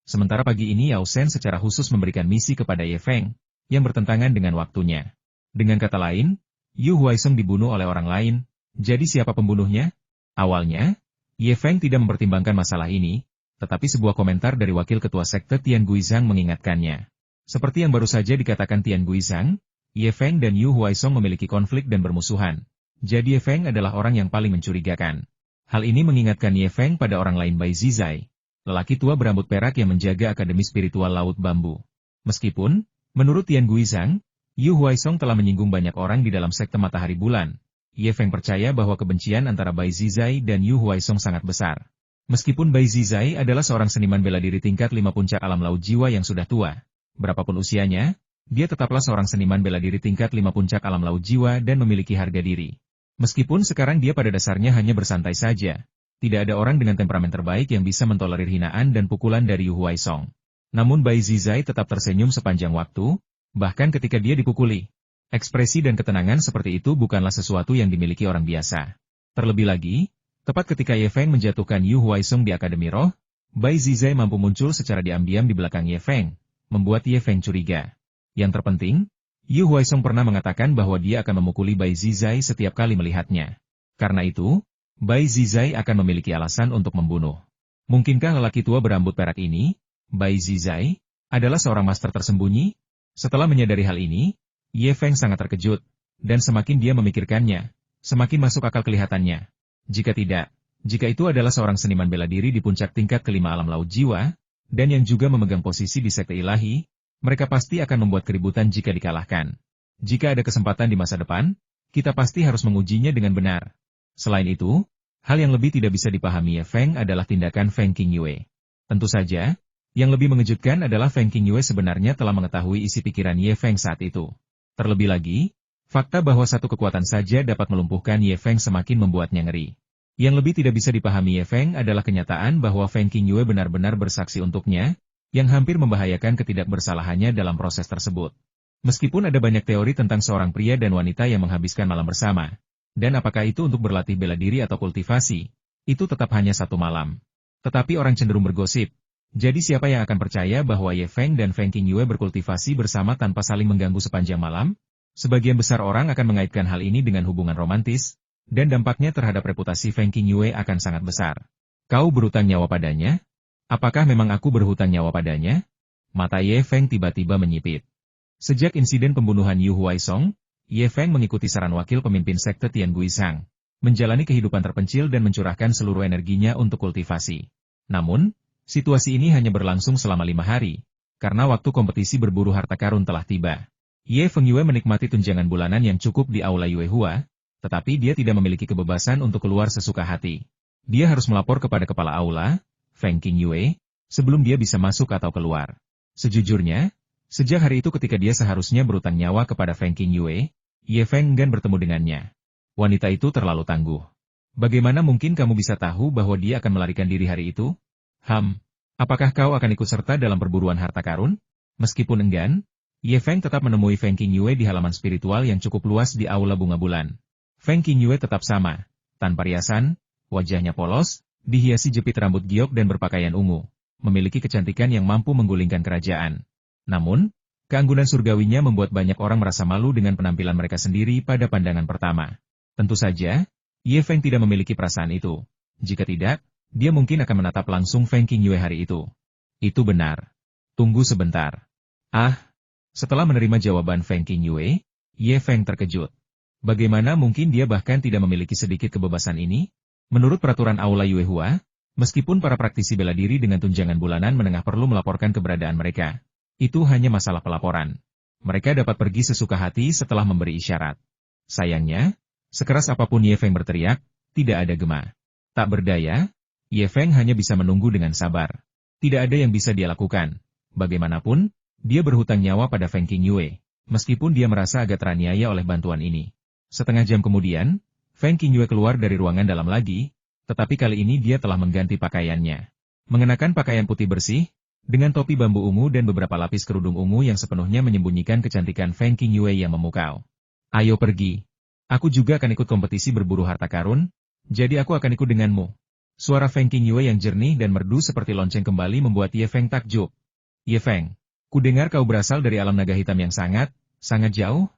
Sementara pagi ini Yao Shen secara khusus memberikan misi kepada Ye Feng, yang bertentangan dengan waktunya. Dengan kata lain, Yu Huaisong dibunuh oleh orang lain, jadi siapa pembunuhnya? Awalnya, Ye Feng tidak mempertimbangkan masalah ini, tetapi sebuah komentar dari wakil ketua sekte Tian Guizhang mengingatkannya. Seperti yang baru saja dikatakan Tian Guizhang, Ye Feng dan Yu Huaisong memiliki konflik dan bermusuhan. Jadi Ye Feng adalah orang yang paling mencurigakan. Hal ini mengingatkan Ye Feng pada orang lain Bai Zizai, lelaki tua berambut perak yang menjaga Akademi Spiritual Laut Bambu. Meskipun, menurut Tian Guizhang, Yu Huaisong telah menyinggung banyak orang di dalam sekte Matahari Bulan, Ye Feng percaya bahwa kebencian antara Bai Zizai dan Yu Huaisong sangat besar. Meskipun Bai Zizai adalah seorang seniman bela diri tingkat 5 puncak alam laut jiwa yang sudah tua, berapapun usianya, dia tetaplah seorang seniman bela diri tingkat 5 puncak alam laut jiwa dan memiliki harga diri. Meskipun sekarang dia pada dasarnya hanya bersantai saja, tidak ada orang dengan temperamen terbaik yang bisa mentolerir hinaan dan pukulan dari Yu Huaisong. Namun Bai Zizai tetap tersenyum sepanjang waktu, bahkan ketika dia dipukuli. Ekspresi dan ketenangan seperti itu bukanlah sesuatu yang dimiliki orang biasa. Terlebih lagi, tepat ketika Ye Feng menjatuhkan Yu Huaisong di Akademi Roh, Bai Zizai mampu muncul secara diam-diam di belakang Ye Feng, membuat Ye Feng curiga. Yang terpenting, Yu Huaisong pernah mengatakan bahwa dia akan memukuli Bai Zizai setiap kali melihatnya. Karena itu, Bai Zizai akan memiliki alasan untuk membunuh. Mungkinkah lelaki tua berambut perak ini, Bai Zizai, adalah seorang master tersembunyi? Setelah menyadari hal ini, Ye Feng sangat terkejut, dan semakin dia memikirkannya, semakin masuk akal kelihatannya. Jika tidak, jika itu adalah seorang seniman bela diri di puncak tingkat kelima alam laut jiwa, dan yang juga memegang posisi di Sekte Ilahi, mereka pasti akan membuat keributan jika dikalahkan. Jika ada kesempatan di masa depan, kita pasti harus mengujinya dengan benar. Selain itu, hal yang lebih tidak bisa dipahami Ye Feng adalah tindakan Feng Qingyue. Tentu saja, yang lebih mengejutkan adalah Feng Qingyue sebenarnya telah mengetahui isi pikiran Ye Feng saat itu. Terlebih lagi, fakta bahwa satu kekuatan saja dapat melumpuhkan Ye Feng semakin membuatnya ngeri. Yang lebih tidak bisa dipahami Ye Feng adalah kenyataan bahwa Feng Qingyue benar-benar bersaksi untuknya, yang hampir membahayakan ketidakbersalahannya dalam proses tersebut. Meskipun ada banyak teori tentang seorang pria dan wanita yang menghabiskan malam bersama, dan apakah itu untuk berlatih bela diri atau kultivasi, itu tetap hanya satu malam. Tetapi orang cenderung bergosip, jadi siapa yang akan percaya bahwa Ye Feng dan Feng Qingyue berkultivasi bersama tanpa saling mengganggu sepanjang malam? Sebagian besar orang akan mengaitkan hal ini dengan hubungan romantis, dan dampaknya terhadap reputasi Feng Qingyue akan sangat besar. Kau berhutang nyawa padanya? Apakah memang aku berhutang nyawa padanya? Mata Ye Feng tiba-tiba menyipit. Sejak insiden pembunuhan Yu Huaisong, Ye Feng mengikuti saran wakil pemimpin sekte Tian Guizhang, menjalani kehidupan terpencil dan mencurahkan seluruh energinya untuk kultivasi. Namun, situasi ini hanya berlangsung selama 5 hari, karena waktu kompetisi berburu harta karun telah tiba. Ye Fengyue menikmati tunjangan bulanan yang cukup di aula Yuehua, tetapi dia tidak memiliki kebebasan untuk keluar sesuka hati. Dia harus melapor kepada kepala aula, Feng Qingyue, sebelum dia bisa masuk atau keluar. Sejujurnya, sejak hari itu ketika dia seharusnya berutang nyawa kepada Feng Qingyue, Ye Feng enggan bertemu dengannya. Wanita itu terlalu tangguh. Bagaimana mungkin kamu bisa tahu bahwa dia akan melarikan diri hari itu? Apakah kau akan ikut serta dalam perburuan harta karun? Meskipun enggan, Ye Feng tetap menemui Feng Qingyue di halaman spiritual yang cukup luas di aula bunga bulan. Feng Qingyue tetap sama, tanpa riasan, wajahnya polos, dihiasi jepit rambut giok dan berpakaian ungu, memiliki kecantikan yang mampu menggulingkan kerajaan. Namun, keanggunan surgawinya membuat banyak orang merasa malu dengan penampilan mereka sendiri pada pandangan pertama. Tentu saja, Ye Feng tidak memiliki perasaan itu. Jika tidak, dia mungkin akan menatap langsung Feng Qingyue hari itu. Itu benar. Tunggu sebentar. Setelah menerima jawaban Feng Qingyue, Ye Feng terkejut. Bagaimana mungkin dia bahkan tidak memiliki sedikit kebebasan ini? Menurut peraturan Aula Yuehua, meskipun para praktisi bela diri dengan tunjangan bulanan menengah perlu melaporkan keberadaan mereka, itu hanya masalah pelaporan. Mereka dapat pergi sesuka hati setelah memberi isyarat. Sayangnya, sekeras apapun Ye Feng berteriak, tidak ada gema. Tak berdaya, Ye Feng hanya bisa menunggu dengan sabar. Tidak ada yang bisa dia lakukan. Bagaimanapun, dia berhutang nyawa pada Feng Qingyue, meskipun dia merasa agak teraniaya oleh bantuan ini. Setengah jam kemudian, Feng Qingyue keluar dari ruangan dalam lagi, tetapi kali ini dia telah mengganti pakaiannya. Mengenakan pakaian putih bersih, dengan topi bambu ungu dan beberapa lapis kerudung ungu yang sepenuhnya menyembunyikan kecantikan Feng Qingyue yang memukau. Ayo pergi. Aku juga akan ikut kompetisi berburu harta karun, jadi aku akan ikut denganmu. Suara Feng Qingyue yang jernih dan merdu seperti lonceng kembali membuat Ye Feng takjub. Ye Feng, ku dengar kau berasal dari alam naga hitam yang sangat jauh?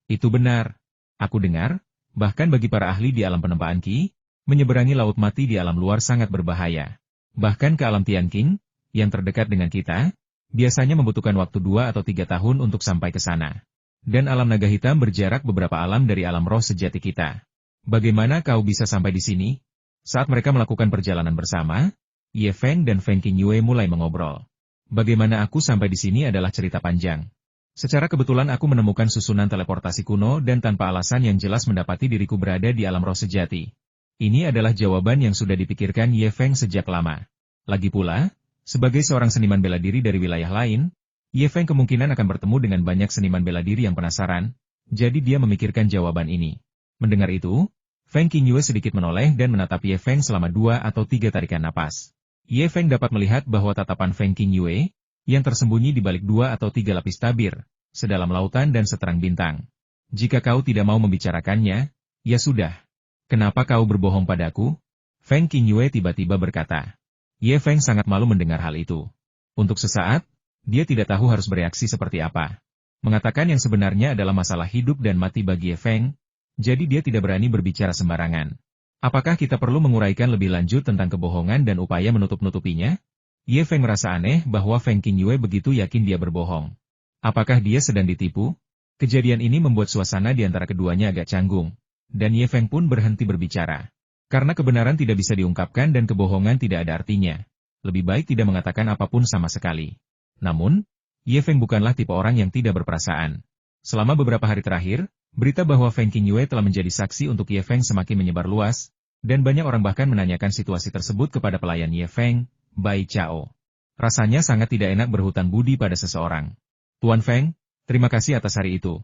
Itu benar. Aku dengar, bahkan bagi para ahli di alam penempaan Qi, menyeberangi laut mati di alam luar sangat berbahaya. Bahkan ke alam Tianqing, yang terdekat dengan kita, biasanya membutuhkan waktu 2 atau 3 tahun untuk sampai ke sana. Dan alam naga hitam berjarak beberapa alam dari alam roh sejati kita. Bagaimana kau bisa sampai di sini? Saat mereka melakukan perjalanan bersama, Ye Feng dan Feng Qingyue mulai mengobrol. Bagaimana aku sampai di sini adalah cerita panjang. Secara kebetulan aku menemukan susunan teleportasi kuno dan tanpa alasan yang jelas mendapati diriku berada di alam roh sejati. Ini adalah jawaban yang sudah dipikirkan Ye Feng sejak lama. Lagi pula, sebagai seorang seniman bela diri dari wilayah lain, Ye Feng kemungkinan akan bertemu dengan banyak seniman bela diri yang penasaran, jadi dia memikirkan jawaban ini. Mendengar itu, Feng Qingyue sedikit menoleh dan menatap Ye Feng selama 2 atau 3 tarikan napas. Ye Feng dapat melihat bahwa tatapan Feng Qingyue, yang tersembunyi di balik 2 atau 3 lapis tabir, sedalam lautan dan seterang bintang. Jika kau tidak mau membicarakannya, ya sudah. Kenapa kau berbohong padaku? Feng Qingyue tiba-tiba berkata. Ye Feng sangat malu mendengar hal itu. Untuk sesaat, dia tidak tahu harus bereaksi seperti apa. Mengatakan yang sebenarnya adalah masalah hidup dan mati bagi Ye Feng, jadi dia tidak berani berbicara sembarangan. Apakah kita perlu menguraikan lebih lanjut tentang kebohongan dan upaya menutup-nutupinya? Ye Feng merasa aneh bahwa Feng Qingyue begitu yakin dia berbohong. Apakah dia sedang ditipu? Kejadian ini membuat suasana di antara keduanya agak canggung, dan Ye Feng pun berhenti berbicara. Karena kebenaran tidak bisa diungkapkan dan kebohongan tidak ada artinya. Lebih baik tidak mengatakan apapun sama sekali. Namun, Ye Feng bukanlah tipe orang yang tidak berperasaan. Selama beberapa hari terakhir, berita bahwa Feng Qingyue telah menjadi saksi untuk Ye Feng semakin menyebar luas, dan banyak orang bahkan menanyakan situasi tersebut kepada pelayan Ye Feng, Bai Chao. Rasanya sangat tidak enak berhutang budi pada seseorang. Tuan Feng, terima kasih atas hari itu.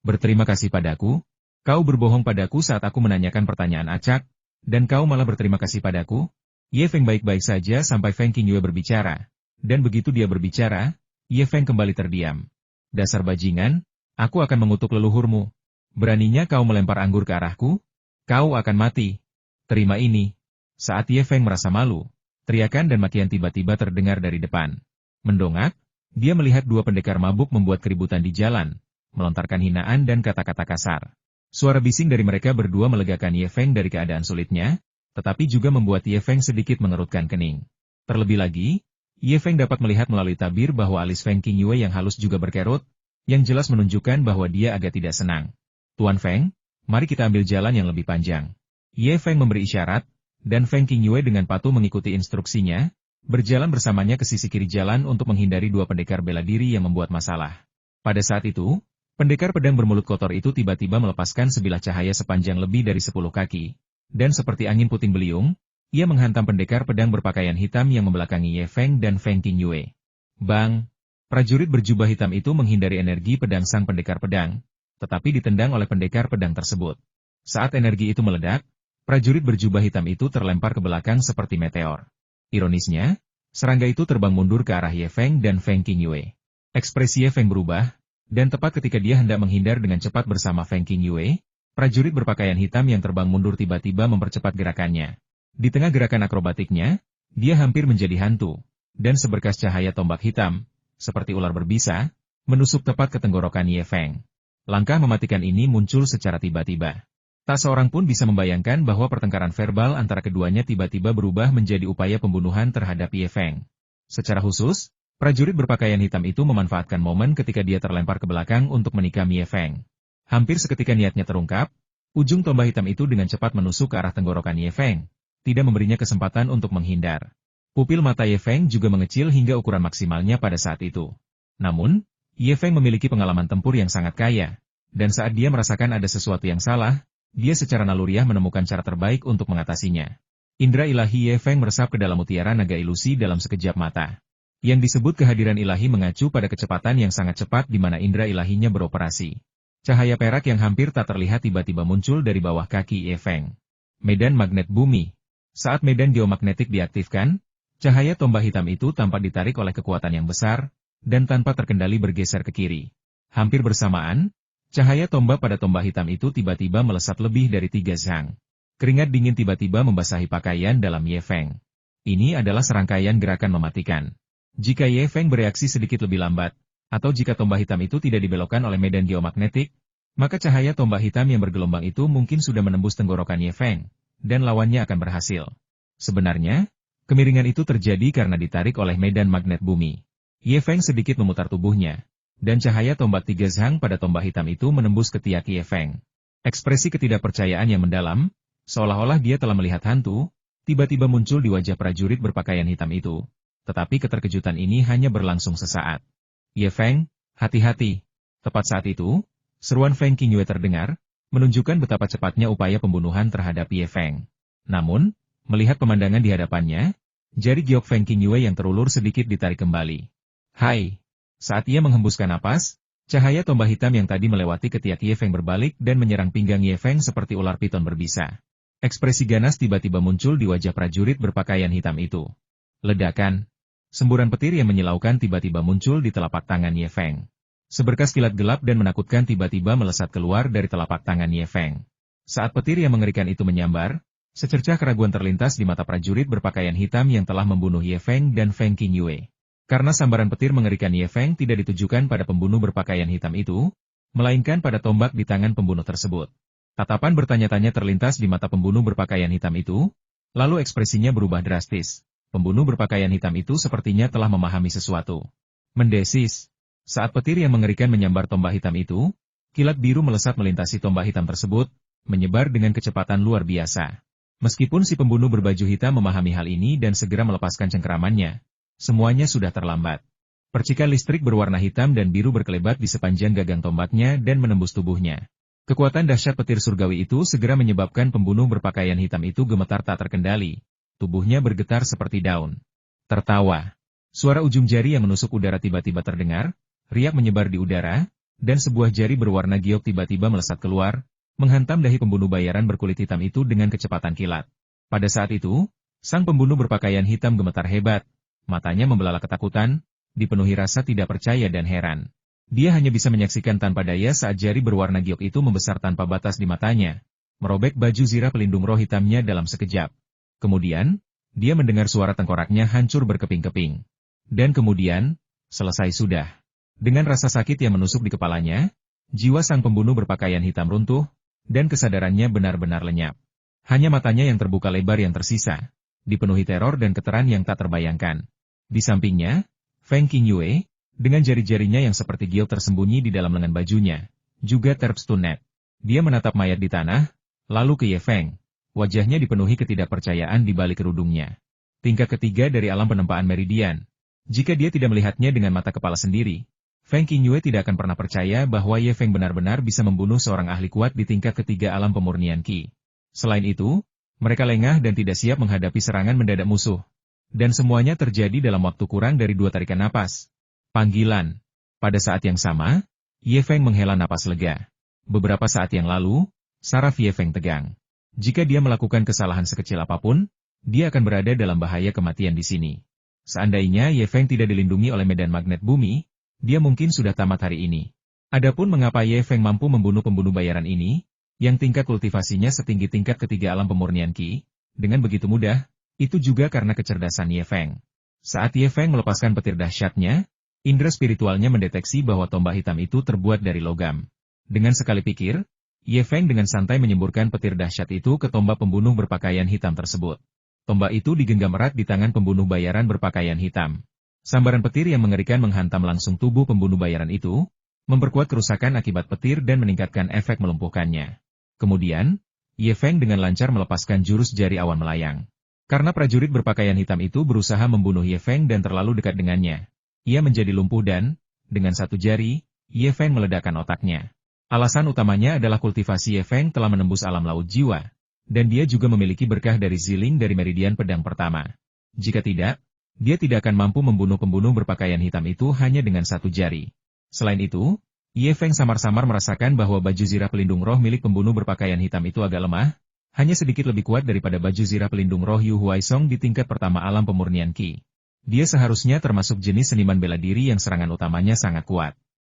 Berterima kasih padaku? Kau berbohong padaku saat aku menanyakan pertanyaan acak, dan kau malah berterima kasih padaku? Ye Feng baik-baik saja sampai Feng Qingyue berbicara. Dan begitu dia berbicara, Ye Feng kembali terdiam. Dasar bajingan, aku akan mengutuk leluhurmu. Beraninya kau melempar anggur ke arahku? Kau akan mati. Terima ini. Saat Ye Feng merasa malu, teriakan dan makian tiba-tiba terdengar dari depan. Mendongak, dia melihat 2 pendekar mabuk membuat keributan di jalan, melontarkan hinaan dan kata-kata kasar. Suara bising dari mereka berdua melegakan Ye Feng dari keadaan sulitnya, tetapi juga membuat Ye Feng sedikit mengerutkan kening. Terlebih lagi, Ye Feng dapat melihat melalui tabir bahwa alis Feng Qingyue yang halus juga berkerut, yang jelas menunjukkan bahwa dia agak tidak senang. Tuan Feng, mari kita ambil jalan yang lebih panjang. Ye Feng memberi isyarat, dan Feng Qingyue dengan patuh mengikuti instruksinya, berjalan bersamanya ke sisi kiri jalan untuk menghindari 2 pendekar bela diri yang membuat masalah. Pada saat itu, pendekar pedang bermulut kotor itu tiba-tiba melepaskan sebilah cahaya sepanjang lebih dari 10 kaki, dan seperti angin puting beliung, ia menghantam pendekar pedang berpakaian hitam yang membelakangi Ye Feng dan Feng Qingyue. Bang! Prajurit berjubah hitam itu menghindari energi pedang sang pendekar pedang, tetapi ditendang oleh pendekar pedang tersebut. Saat energi itu meledak, prajurit berjubah hitam itu terlempar ke belakang seperti meteor. Ironisnya, serangga itu terbang mundur ke arah Ye Feng dan Feng Qingyue. Ekspresi Ye Feng berubah, dan tepat ketika dia hendak menghindar dengan cepat bersama Feng Qingyue, prajurit berpakaian hitam yang terbang mundur tiba-tiba mempercepat gerakannya. Di tengah gerakan akrobatiknya, dia hampir menjadi hantu, dan seberkas cahaya tombak hitam, seperti ular berbisa, menusuk tepat ke tenggorokan Ye Feng. Langkah mematikan ini muncul secara tiba-tiba. Tak seorang pun bisa membayangkan bahwa pertengkaran verbal antara keduanya tiba-tiba berubah menjadi upaya pembunuhan terhadap Ye Feng. Secara khusus, prajurit berpakaian hitam itu memanfaatkan momen ketika dia terlempar ke belakang untuk menikam Ye Feng. Hampir seketika niatnya terungkap, ujung tombak hitam itu dengan cepat menusuk ke arah tenggorokan Ye Feng. tidak memberinya kesempatan untuk menghindar. Pupil mata Ye Feng juga mengecil hingga ukuran maksimalnya pada saat itu. Namun, Ye Feng memiliki pengalaman tempur yang sangat kaya, dan saat dia merasakan ada sesuatu yang salah, dia secara naluriah menemukan cara terbaik untuk mengatasinya. Indra ilahi Ye Feng meresap ke dalam mutiara naga ilusi dalam sekejap mata. Yang disebut kehadiran ilahi mengacu pada kecepatan yang sangat cepat di mana indra ilahinya beroperasi. Cahaya perak yang hampir tak terlihat tiba-tiba muncul dari bawah kaki Ye Feng. Medan magnet bumi. Saat medan geomagnetik diaktifkan, cahaya tombak hitam itu tampak ditarik oleh kekuatan yang besar, dan tanpa terkendali bergeser ke kiri. Hampir bersamaan, cahaya tombak pada tombak hitam itu tiba-tiba melesat lebih dari 3 zhang. Keringat dingin tiba-tiba membasahi pakaian dalam Ye Feng. Ini adalah serangkaian gerakan mematikan. Jika Ye Feng bereaksi sedikit lebih lambat, atau jika tombak hitam itu tidak dibelokkan oleh medan geomagnetik, maka cahaya tombak hitam yang bergelombang itu mungkin sudah menembus tenggorokan Ye Feng, dan lawannya akan berhasil. Sebenarnya, kemiringan itu terjadi karena ditarik oleh medan magnet bumi. Ye Feng sedikit memutar tubuhnya, dan cahaya tombak 3 zhang pada tombak hitam itu menembus ketiak Ye Feng. Ekspresi ketidakpercayaan yang mendalam, seolah-olah dia telah melihat hantu, tiba-tiba muncul di wajah prajurit berpakaian hitam itu. Tetapi keterkejutan ini hanya berlangsung sesaat. Ye Feng, hati-hati. Tepat saat itu, seruan Feng Qingyue terdengar, menunjukkan betapa cepatnya upaya pembunuhan terhadap Ye Feng. Namun, melihat pemandangan di hadapannya, jari giok Feng Qingyue yang terulur sedikit ditarik kembali. Hai! Saat ia menghembuskan napas, cahaya tombak hitam yang tadi melewati ketiak Ye Feng berbalik dan menyerang pinggang Ye Feng seperti ular piton berbisa. Ekspresi ganas tiba-tiba muncul di wajah prajurit berpakaian hitam itu. Ledakan. Semburan petir yang menyilaukan tiba-tiba muncul di telapak tangan Ye Feng. Seberkas kilat gelap dan menakutkan tiba-tiba melesat keluar dari telapak tangan Ye Feng. Saat petir yang mengerikan itu menyambar, secercah keraguan terlintas di mata prajurit berpakaian hitam yang telah membunuh Ye Feng dan Feng Qingyue. Karena sambaran petir mengerikan Ye Feng tidak ditujukan pada pembunuh berpakaian hitam itu, melainkan pada tombak di tangan pembunuh tersebut. Tatapan bertanya-tanya terlintas di mata pembunuh berpakaian hitam itu, lalu ekspresinya berubah drastis. Pembunuh berpakaian hitam itu sepertinya telah memahami sesuatu. Mendesis. Saat petir yang mengerikan menyambar tombak hitam itu, kilat biru melesat melintasi tombak hitam tersebut, menyebar dengan kecepatan luar biasa. Meskipun si pembunuh berbaju hitam memahami hal ini dan segera melepaskan cengkeramannya, semuanya sudah terlambat. Percikan listrik berwarna hitam dan biru berkelebat di sepanjang gagang tombaknya dan menembus tubuhnya. Kekuatan dahsyat petir surgawi itu segera menyebabkan pembunuh berpakaian hitam itu gemetar tak terkendali. Tubuhnya bergetar seperti daun. Tertawa. Suara ujung jari yang menusuk udara tiba-tiba terdengar, riak menyebar di udara, dan sebuah jari berwarna giok tiba-tiba melesat keluar, menghantam dahi pembunuh bayaran berkulit hitam itu dengan kecepatan kilat. Pada saat itu, sang pembunuh berpakaian hitam gemetar hebat. Matanya membelalak ketakutan, dipenuhi rasa tidak percaya dan heran. Dia hanya bisa menyaksikan tanpa daya saat jari berwarna giok itu membesar tanpa batas di matanya, merobek baju zirah pelindung roh hitamnya dalam sekejap. Kemudian, dia mendengar suara tengkoraknya hancur berkeping-keping. Dan kemudian, selesai sudah. Dengan rasa sakit yang menusuk di kepalanya, jiwa sang pembunuh berpakaian hitam runtuh, dan kesadarannya benar-benar lenyap. Hanya matanya yang terbuka lebar yang tersisa, dipenuhi teror dan keteran yang tak terbayangkan. Di sampingnya, Feng Qingyue, dengan jari-jarinya yang seperti giok tersembunyi di dalam lengan bajunya, juga terpstunet. Dia menatap mayat di tanah, lalu ke Ye Feng. Wajahnya dipenuhi ketidakpercayaan di balik kerudungnya. Tingkat ketiga dari alam penempaan meridian. Jika dia tidak melihatnya dengan mata kepala sendiri, Feng Qingyue tidak akan pernah percaya bahwa Ye Feng benar-benar bisa membunuh seorang ahli kuat di tingkat ketiga alam pemurnian Qi. Selain itu, mereka lengah dan tidak siap menghadapi serangan mendadak musuh. Dan semuanya terjadi dalam waktu kurang dari 2 tarikan napas. Panggilan. Pada saat yang sama, Ye Feng menghela napas lega. Beberapa saat yang lalu, saraf Ye Feng tegang. Jika dia melakukan kesalahan sekecil apapun, dia akan berada dalam bahaya kematian di sini. Seandainya Ye Feng tidak dilindungi oleh medan magnet bumi, dia mungkin sudah tamat hari ini. Adapun mengapa Ye Feng mampu membunuh pembunuh bayaran ini, yang tingkat kultivasinya setinggi tingkat ketiga alam pemurnian Qi, dengan begitu mudah, itu juga karena kecerdasan Ye Feng. Saat Ye Feng melepaskan petir dahsyatnya, indera spiritualnya mendeteksi bahwa tombak hitam itu terbuat dari logam. Dengan sekali pikir, Ye Feng dengan santai menyemburkan petir dahsyat itu ke tombak pembunuh berpakaian hitam tersebut. Tombak itu digenggam erat di tangan pembunuh bayaran berpakaian hitam. Sambaran petir yang mengerikan menghantam langsung tubuh pembunuh bayaran itu, memperkuat kerusakan akibat petir dan meningkatkan efek melumpuhkannya. Kemudian, Ye Feng dengan lancar melepaskan jurus jari awan melayang. Karena prajurit berpakaian hitam itu berusaha membunuh Ye Feng dan terlalu dekat dengannya. Ia menjadi lumpuh dan, dengan satu jari, Ye Feng meledakkan otaknya. Alasan utamanya adalah kultivasi Ye Feng telah menembus alam laut jiwa, dan dia juga memiliki berkah dari Ziling dari meridian pedang pertama. Jika tidak, dia tidak akan mampu membunuh pembunuh berpakaian hitam itu hanya dengan satu jari. Selain itu, Ye Feng samar-samar merasakan bahwa baju zirah pelindung roh milik pembunuh berpakaian hitam itu agak lemah, hanya sedikit lebih kuat daripada baju zirah pelindung roh Yu Huaisong di tingkat pertama alam pemurnian Qi. Dia seharusnya termasuk jenis seniman bela diri yang serangan utamanya sangat kuat.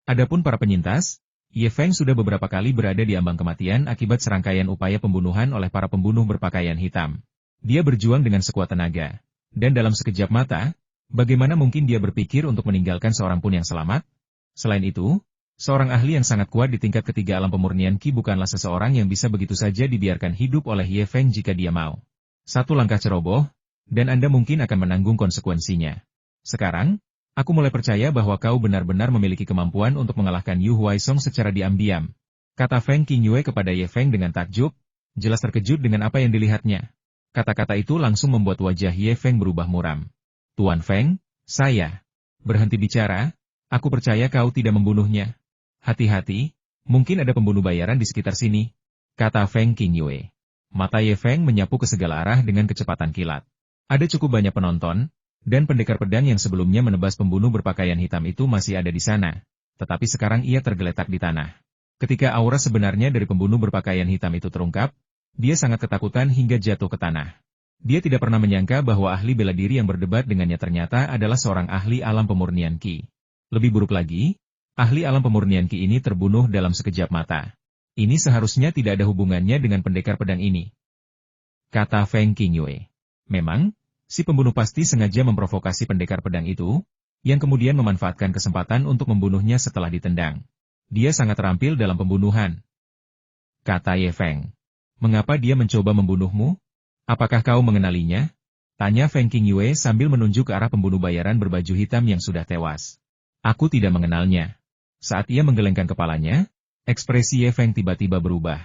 Adapun para penyintas, Ye Feng sudah beberapa kali berada di ambang kematian akibat serangkaian upaya pembunuhan oleh para pembunuh berpakaian hitam. Dia berjuang dengan sekuat tenaga. Dan dalam sekejap mata, bagaimana mungkin dia berpikir untuk meninggalkan seorang pun yang selamat? Selain itu, seorang ahli yang sangat kuat di tingkat ketiga alam pemurnian Qi bukanlah seseorang yang bisa begitu saja dibiarkan hidup oleh Ye Feng jika dia mau. Satu langkah ceroboh, dan Anda mungkin akan menanggung konsekuensinya. Sekarang, aku mulai percaya bahwa kau benar-benar memiliki kemampuan untuk mengalahkan Yu Huaisong secara diam-diam. Kata Feng Qingyue kepada Ye Feng dengan takjub, jelas terkejut dengan apa yang dilihatnya. Kata-kata itu langsung membuat wajah Ye Feng berubah muram. Tuan Feng, saya. Berhenti bicara, aku percaya kau tidak membunuhnya. Hati-hati, mungkin ada pembunuh bayaran di sekitar sini, kata Feng Qingyue. Mata Ye Feng menyapu ke segala arah dengan kecepatan kilat. Ada cukup banyak penonton, dan pendekar pedang yang sebelumnya menebas pembunuh berpakaian hitam itu masih ada di sana. Tetapi sekarang ia tergeletak di tanah. Ketika aura sebenarnya dari pembunuh berpakaian hitam itu terungkap, dia sangat ketakutan hingga jatuh ke tanah. Dia tidak pernah menyangka bahwa ahli bela diri yang berdebat dengannya ternyata adalah seorang ahli alam pemurnian Qi. Lebih buruk lagi, ahli alam pemurnian Qi ini terbunuh dalam sekejap mata. Ini seharusnya tidak ada hubungannya dengan pendekar pedang ini. Kata Feng Qingyue. Memang, si pembunuh pasti sengaja memprovokasi pendekar pedang itu, yang kemudian memanfaatkan kesempatan untuk membunuhnya setelah ditendang. Dia sangat terampil dalam pembunuhan. Kata Ye Feng. Mengapa dia mencoba membunuhmu? Apakah kau mengenalinya? Tanya Feng Qingyue sambil menunjuk ke arah pembunuh bayaran berbaju hitam yang sudah tewas. Aku tidak mengenalnya. Saat ia menggelengkan kepalanya, ekspresi Ye Feng tiba-tiba berubah.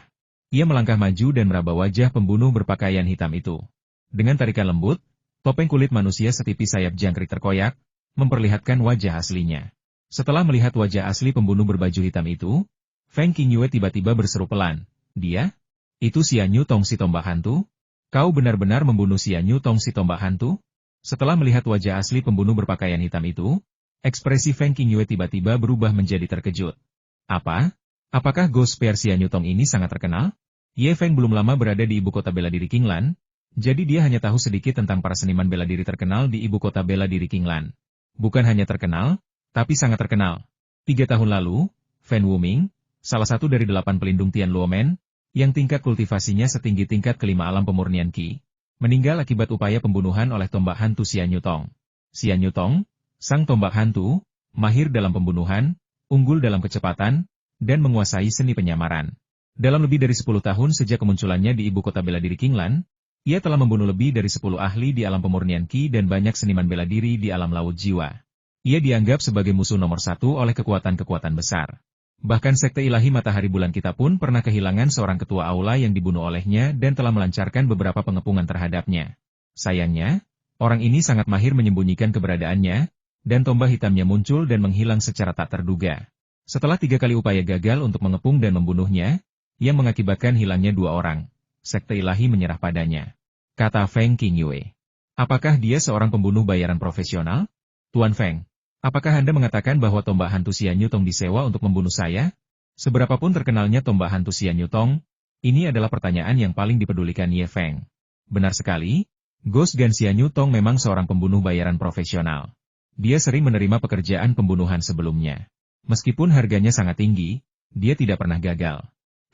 Ia melangkah maju dan meraba wajah pembunuh berpakaian hitam itu. Dengan tarikan lembut, topeng kulit manusia setipis sayap jangkrik terkoyak, memperlihatkan wajah aslinya. Setelah melihat wajah asli pembunuh berbaju hitam itu, Feng Qingyue tiba-tiba berseru pelan. Dia? Itu Xia Nyu Tong si tombak hantu? Kau benar-benar membunuh Xia Nyu Tong si tombak hantu? Setelah melihat wajah asli pembunuh berpakaian hitam itu, ekspresi Feng Qingyue tiba-tiba berubah menjadi terkejut. Apa? Apakah Ghost Spear Xia Nyu Tong ini sangat terkenal? Ye Feng belum lama berada di ibu kota bela diri Qinglan, jadi dia hanya tahu sedikit tentang para seniman bela diri terkenal di ibu kota bela diri Qinglan. Bukan hanya terkenal, tapi sangat terkenal. 3 tahun lalu, Fen Wuming, salah satu dari 8 pelindung Tian Luomen, yang tingkat kultivasinya setinggi tingkat kelima alam pemurnian Qi, meninggal akibat upaya pembunuhan oleh tombak hantu Xia Nyu Tong. Xia Nyu Tong, sang tombak hantu, mahir dalam pembunuhan, unggul dalam kecepatan, dan menguasai seni penyamaran. Dalam lebih dari 10 tahun sejak kemunculannya di ibu kota bela diri Qinglan, ia telah membunuh lebih dari 10 ahli di alam pemurnian Qi dan banyak seniman bela diri di alam laut jiwa. Ia dianggap sebagai musuh nomor 1 oleh kekuatan-kekuatan besar. Bahkan sekte ilahi matahari bulan kita pun pernah kehilangan seorang ketua aula yang dibunuh olehnya dan telah melancarkan beberapa pengepungan terhadapnya. Sayangnya, orang ini sangat mahir menyembunyikan keberadaannya, dan tombak hitamnya muncul dan menghilang secara tak terduga. Setelah 3 kali upaya gagal untuk mengepung dan membunuhnya, yang mengakibatkan hilangnya 2 orang, sekte ilahi menyerah padanya. Kata Feng Qingyue. Apakah dia seorang pembunuh bayaran profesional? Tuan Feng, apakah Anda mengatakan bahwa tombak hantu Xia Nyu Tong disewa untuk membunuh saya? Seberapapun terkenalnya tombak hantu Xia Nyu Tong, ini adalah pertanyaan yang paling dipedulikan Ye Feng. Benar sekali, Ghost Gan Xia Nyu Tong memang seorang pembunuh bayaran profesional. Dia sering menerima pekerjaan pembunuhan sebelumnya. Meskipun harganya sangat tinggi, dia tidak pernah gagal.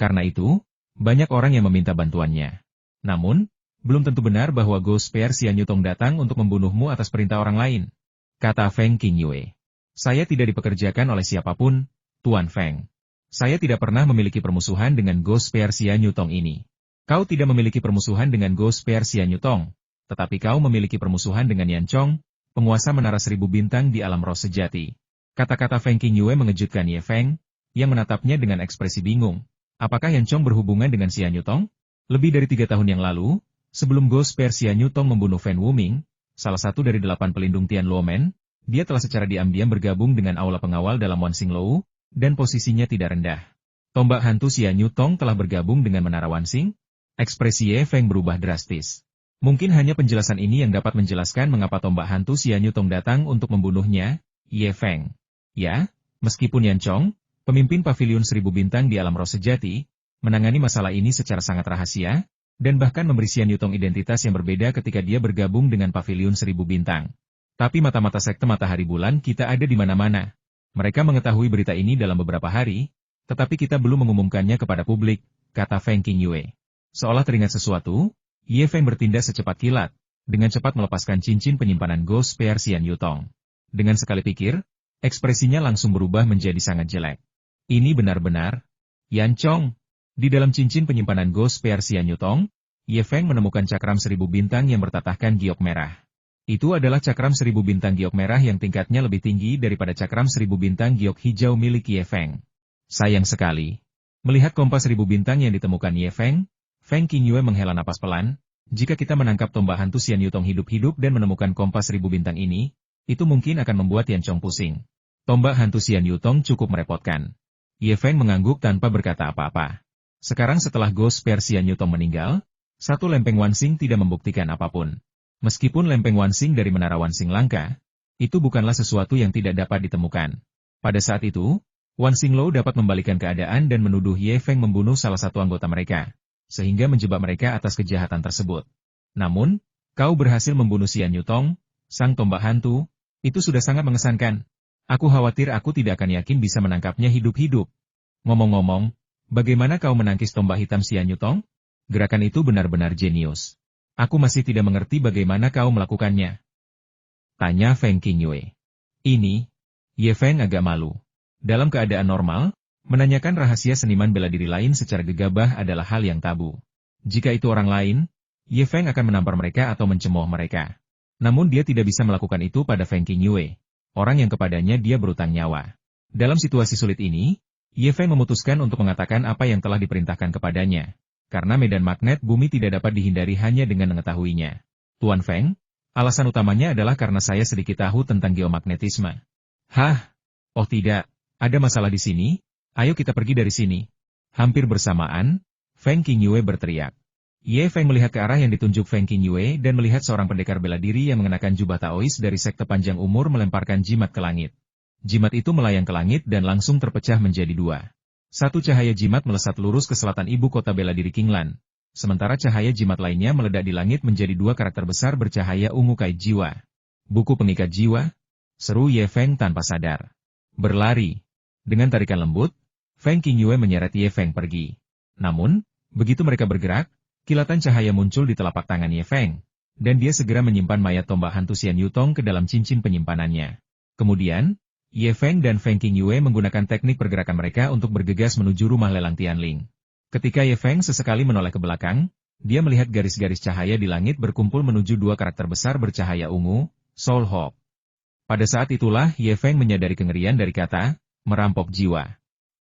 Karena itu, banyak orang yang meminta bantuannya. Namun, belum tentu benar bahwa Ghost Spear Xia Nyu Tong datang untuk membunuhmu atas perintah orang lain. Kata Feng Qingyue. Saya tidak dipekerjakan oleh siapapun, Tuan Feng. Saya tidak pernah memiliki permusuhan dengan Ghost Spear Xia Nyu Tong ini. Kau tidak memiliki permusuhan dengan Ghost Spear Xia Nyu Tong, tetapi kau memiliki permusuhan dengan Yan Chong, penguasa menara 1000 bintang di alam roh sejati. Kata-kata Feng Qingyue mengejutkan Ye Feng, yang menatapnya dengan ekspresi bingung. Apakah Yan Chong berhubungan dengan Xia Nyu Tong? Lebih dari 3 tahun yang lalu, Sebelum Ghost Persia Nyutong membunuh Fan Wuming, salah satu dari 8 pelindung Tian Luomen, dia telah secara diam-diam bergabung dengan aula pengawal dalam Wan Xinglou, dan posisinya tidak rendah. Tombak hantu Xia Nyutong telah bergabung dengan Menara Wan Xing. Ekspresi Ye Feng berubah drastis. Mungkin hanya penjelasan ini yang dapat menjelaskan mengapa tombak hantu Xia Nyutong datang untuk membunuhnya, Ye Feng. Ya, meskipun Yan Chong, pemimpin Paviliun Seribu Bintang di alam roh sejati, menangani masalah ini secara sangat rahasia, dan bahkan memberi Xia Nyutong identitas yang berbeda ketika dia bergabung dengan Paviliun Seribu Bintang. Tapi mata-mata sekte matahari bulan kita ada di mana-mana. Mereka mengetahui berita ini dalam beberapa hari, tetapi kita belum mengumumkannya kepada publik, kata Feng Qingyue. Seolah teringat sesuatu, Ye Feng bertindak secepat kilat, dengan cepat melepaskan cincin penyimpanan Ghost Pear Xia Nyutong. Dengan sekali pikir, ekspresinya langsung berubah menjadi sangat jelek. Ini benar-benar Yan Chong. Di dalam cincin penyimpanan Ghost Pear Xia Nyutong, Ye Feng menemukan cakram 1000 bintang yang bertatahkan giok merah. Itu adalah cakram 1000 bintang giok merah yang tingkatnya lebih tinggi daripada cakram 1000 bintang giok hijau milik Ye Feng. Sayang sekali. Melihat kompas 1000 bintang yang ditemukan Ye Feng, Feng Qingyue menghela napas pelan. Jika kita menangkap tombak hantu Xia Nyutong hidup-hidup dan menemukan kompas 1000 bintang ini, itu mungkin akan membuat Yan Chong pusing. Tombak hantu Xia Nyutong cukup merepotkan. Ye Feng mengangguk tanpa berkata apa-apa. Sekarang setelah Ghost Pear Xia Nyutong meninggal, satu lempeng Wan Xing tidak membuktikan apapun. Meskipun lempeng Wan Xing dari Menara Wan Xing langka, itu bukanlah sesuatu yang tidak dapat ditemukan. Pada saat itu, Wan Xinglou dapat membalikan keadaan dan menuduh Ye Feng membunuh salah satu anggota mereka, sehingga menjebak mereka atas kejahatan tersebut. Namun, kau berhasil membunuh Xia Nyutong, sang tombak hantu, itu sudah sangat mengesankan. Aku khawatir aku tidak akan yakin bisa menangkapnya hidup-hidup. Ngomong-ngomong, bagaimana kau menangkis tombak hitam Xia Nyutong? Gerakan itu benar-benar jenius. Aku masih tidak mengerti bagaimana kau melakukannya. Tanya Feng Qingyue. Ini, Ye Feng agak malu. Dalam keadaan normal, menanyakan rahasia seniman bela diri lain secara gegabah adalah hal yang tabu. Jika itu orang lain, Ye Feng akan menampar mereka atau mencemooh mereka. Namun dia tidak bisa melakukan itu pada Feng Qingyue, orang yang kepadanya dia berutang nyawa. Dalam situasi sulit ini, Ye Feng memutuskan untuk mengatakan apa yang telah diperintahkan kepadanya. Karena medan magnet bumi tidak dapat dihindari hanya dengan mengetahuinya. Tuan Feng, alasan utamanya adalah karena saya sedikit tahu tentang geomagnetisme. Hah? Oh tidak, ada masalah di sini? Ayo kita pergi dari sini. Hampir bersamaan, Feng Qingyue berteriak. Ye Feng melihat ke arah yang ditunjuk Feng Qingyue dan melihat seorang pendekar bela diri yang mengenakan jubah Taois dari sekte panjang umur melemparkan jimat ke langit. Jimat itu melayang ke langit dan langsung terpecah menjadi dua. Satu cahaya jimat melesat lurus ke selatan ibu kota bela diri Qinglan. Sementara cahaya jimat lainnya meledak di langit menjadi dua karakter besar bercahaya ungu kait jiwa. Buku pengikat jiwa? Seru Ye Feng tanpa sadar. Berlari. Dengan tarikan lembut, Feng Qingyue menyeret Ye Feng pergi. Namun, begitu mereka bergerak, kilatan cahaya muncul di telapak tangan Ye Feng, dan dia segera menyimpan mayat tombak hantu Xia Nyutong ke dalam cincin penyimpanannya. Kemudian, Ye Feng dan Feng Qingyue menggunakan teknik pergerakan mereka untuk bergegas menuju rumah lelang Tianling. Ketika Ye Feng sesekali menoleh ke belakang, dia melihat garis-garis cahaya di langit berkumpul menuju dua karakter besar bercahaya ungu, Soul Hawk. Pada saat itulah Ye Feng menyadari kengerian dari kata, merampok jiwa.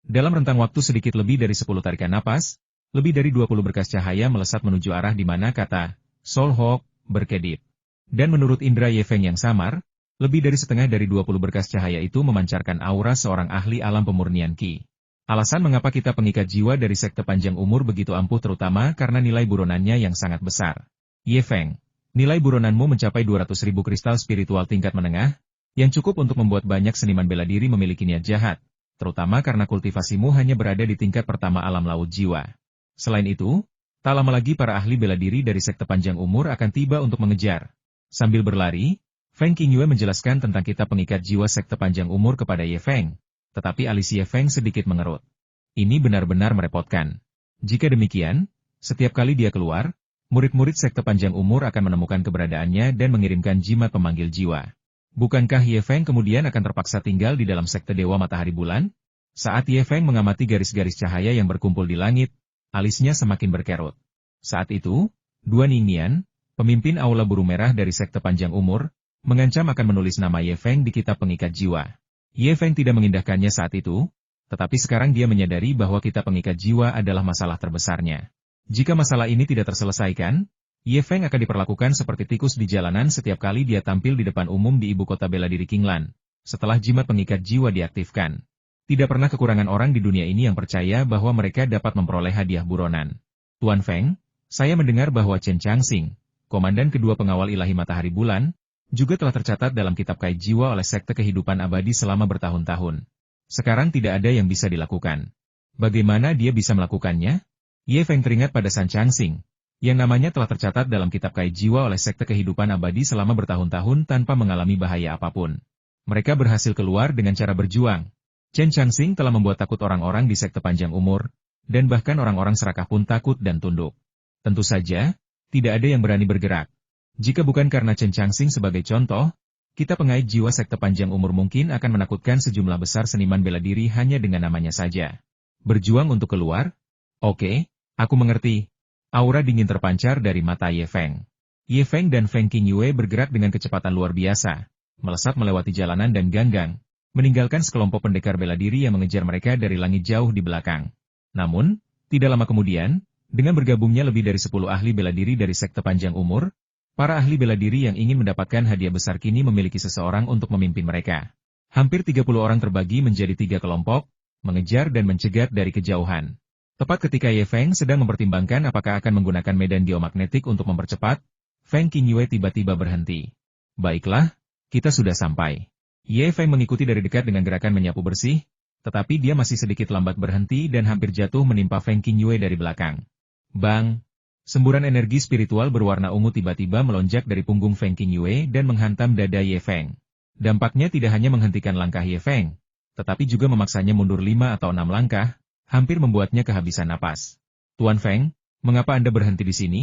Dalam rentang waktu sedikit lebih dari 10 tarikan napas, lebih dari 20 berkas cahaya melesat menuju arah di mana kata, Soul Hawk, berkedip. Dan menurut indera Ye Feng yang samar, lebih dari setengah dari 20 berkas cahaya itu memancarkan aura seorang ahli alam pemurnian Qi. Alasan mengapa kita pengikat jiwa dari sekte panjang umur begitu ampuh terutama karena nilai buronannya yang sangat besar. Ye Feng, nilai buronanmu mencapai 200.000 kristal spiritual tingkat menengah, yang cukup untuk membuat banyak seniman bela diri memiliki niat jahat, terutama karena kultivasimu hanya berada di tingkat pertama alam laut jiwa. Selain itu, tak lama lagi para ahli bela diri dari sekte panjang umur akan tiba untuk mengejar. Sambil berlari, Feng Qingyue menjelaskan tentang kitab pengikat jiwa sekte panjang umur kepada Ye Feng, tetapi alis Ye Feng sedikit mengerut. Ini benar-benar merepotkan. Jika demikian, setiap kali dia keluar, murid-murid sekte panjang umur akan menemukan keberadaannya dan mengirimkan jimat pemanggil jiwa. Bukankah Ye Feng kemudian akan terpaksa tinggal di dalam sekte Dewa Matahari Bulan? Saat Ye Feng mengamati garis-garis cahaya yang berkumpul di langit, alisnya semakin berkerut. Saat itu, Duan Yingnian, pemimpin Aula Burung Merah dari sekte panjang umur, mengancam akan menulis nama Ye Feng di kitab pengikat jiwa. Ye Feng tidak mengindahkannya saat itu, tetapi sekarang dia menyadari bahwa kitab pengikat jiwa adalah masalah terbesarnya. Jika masalah ini tidak terselesaikan, Ye Feng akan diperlakukan seperti tikus di jalanan setiap kali dia tampil di depan umum di ibu kota bela diri Qinglan, setelah jimat pengikat jiwa diaktifkan. Tidak pernah kekurangan orang di dunia ini yang percaya bahwa mereka dapat memperoleh hadiah buronan. Tuan Feng, saya mendengar bahwa Chen Changxing, komandan kedua pengawal ilahi matahari bulan, juga telah tercatat dalam kitab kait jiwa oleh sekte kehidupan abadi selama bertahun-tahun. Sekarang tidak ada yang bisa dilakukan. Bagaimana dia bisa melakukannya? Ye Feng teringat pada San Changxing, yang namanya telah tercatat dalam kitab kait jiwa oleh sekte kehidupan abadi selama bertahun-tahun tanpa mengalami bahaya apapun. Mereka berhasil keluar dengan cara berjuang. Chen Changxing telah membuat takut orang-orang di sekte panjang umur, dan bahkan orang-orang serakah pun takut dan tunduk. Tentu saja, tidak ada yang berani bergerak. Jika bukan karena Chen Changxing sebagai contoh, kita pengait jiwa sekte panjang umur mungkin akan menakutkan sejumlah besar seniman bela diri hanya dengan namanya saja. Berjuang untuk keluar? Oke, aku mengerti. Aura dingin terpancar dari mata Ye Feng. Ye Feng dan Feng Qingyue bergerak dengan kecepatan luar biasa, melesat melewati jalanan dan ganggang, meninggalkan sekelompok pendekar bela diri yang mengejar mereka dari langit jauh di belakang. Namun, tidak lama kemudian, dengan bergabungnya lebih dari 10 ahli bela diri dari sekte panjang umur, para ahli bela diri yang ingin mendapatkan hadiah besar kini memiliki seseorang untuk memimpin mereka. Hampir 30 orang terbagi menjadi 3 kelompok, mengejar dan mencegat dari kejauhan. Tepat ketika Ye Feng sedang mempertimbangkan apakah akan menggunakan medan geomagnetik untuk mempercepat, Feng Qingyue tiba-tiba berhenti. Baiklah, kita sudah sampai. Ye Feng mengikuti dari dekat dengan gerakan menyapu bersih, tetapi dia masih sedikit lambat berhenti dan hampir jatuh menimpa Feng Qingyue dari belakang. Bang! Semburan energi spiritual berwarna ungu tiba-tiba melonjak dari punggung Feng Qingyue dan menghantam dada Ye Feng. Dampaknya tidak hanya menghentikan langkah Ye Feng, tetapi juga memaksanya mundur 5 atau 6 langkah, hampir membuatnya kehabisan napas. Tuan Feng, mengapa Anda berhenti di sini?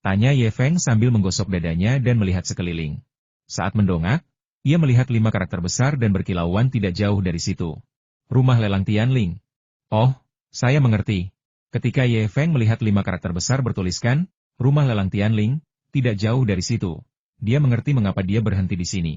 Tanya Ye Feng sambil menggosok dadanya dan melihat sekeliling. Saat mendongak, ia melihat 5 karakter besar dan berkilauan tidak jauh dari situ. Rumah lelang Tianling. Oh, saya mengerti. Ketika Ye Feng melihat 5 karakter besar bertuliskan, Rumah Lelang Tianling, tidak jauh dari situ. Dia mengerti mengapa dia berhenti di sini.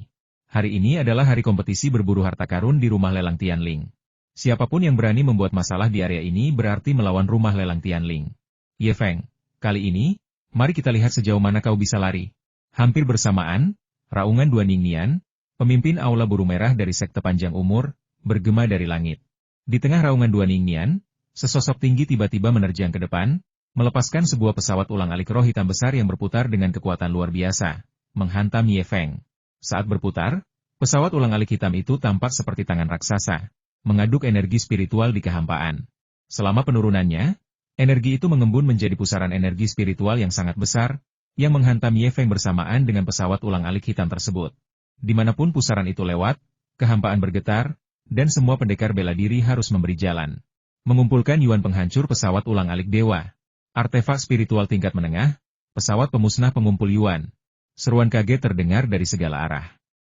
Hari ini adalah hari kompetisi berburu harta karun di Rumah Lelang Tianling. Siapapun yang berani membuat masalah di area ini berarti melawan Rumah Lelang Tianling. Ye Feng, kali ini, mari kita lihat sejauh mana kau bisa lari. Hampir bersamaan, raungan Dua Ningnian, pemimpin Aula Buru Merah dari sekte panjang umur, bergema dari langit. Di tengah raungan Dua Ningnian, sesosok tinggi tiba-tiba menerjang ke depan, melepaskan sebuah pesawat ulang-alik roh hitam besar yang berputar dengan kekuatan luar biasa, menghantam Ye Feng. Saat berputar, pesawat ulang-alik hitam itu tampak seperti tangan raksasa, mengaduk energi spiritual di kehampaan. Selama penurunannya, energi itu mengembun menjadi pusaran energi spiritual yang sangat besar, yang menghantam Ye Feng bersamaan dengan pesawat ulang-alik hitam tersebut. Dimanapun pusaran itu lewat, kehampaan bergetar, dan semua pendekar bela diri harus memberi jalan. Mengumpulkan Yuan penghancur pesawat ulang-alik dewa. Artefak spiritual tingkat menengah, pesawat pemusnah pengumpul Yuan. Seruan kaget terdengar dari segala arah.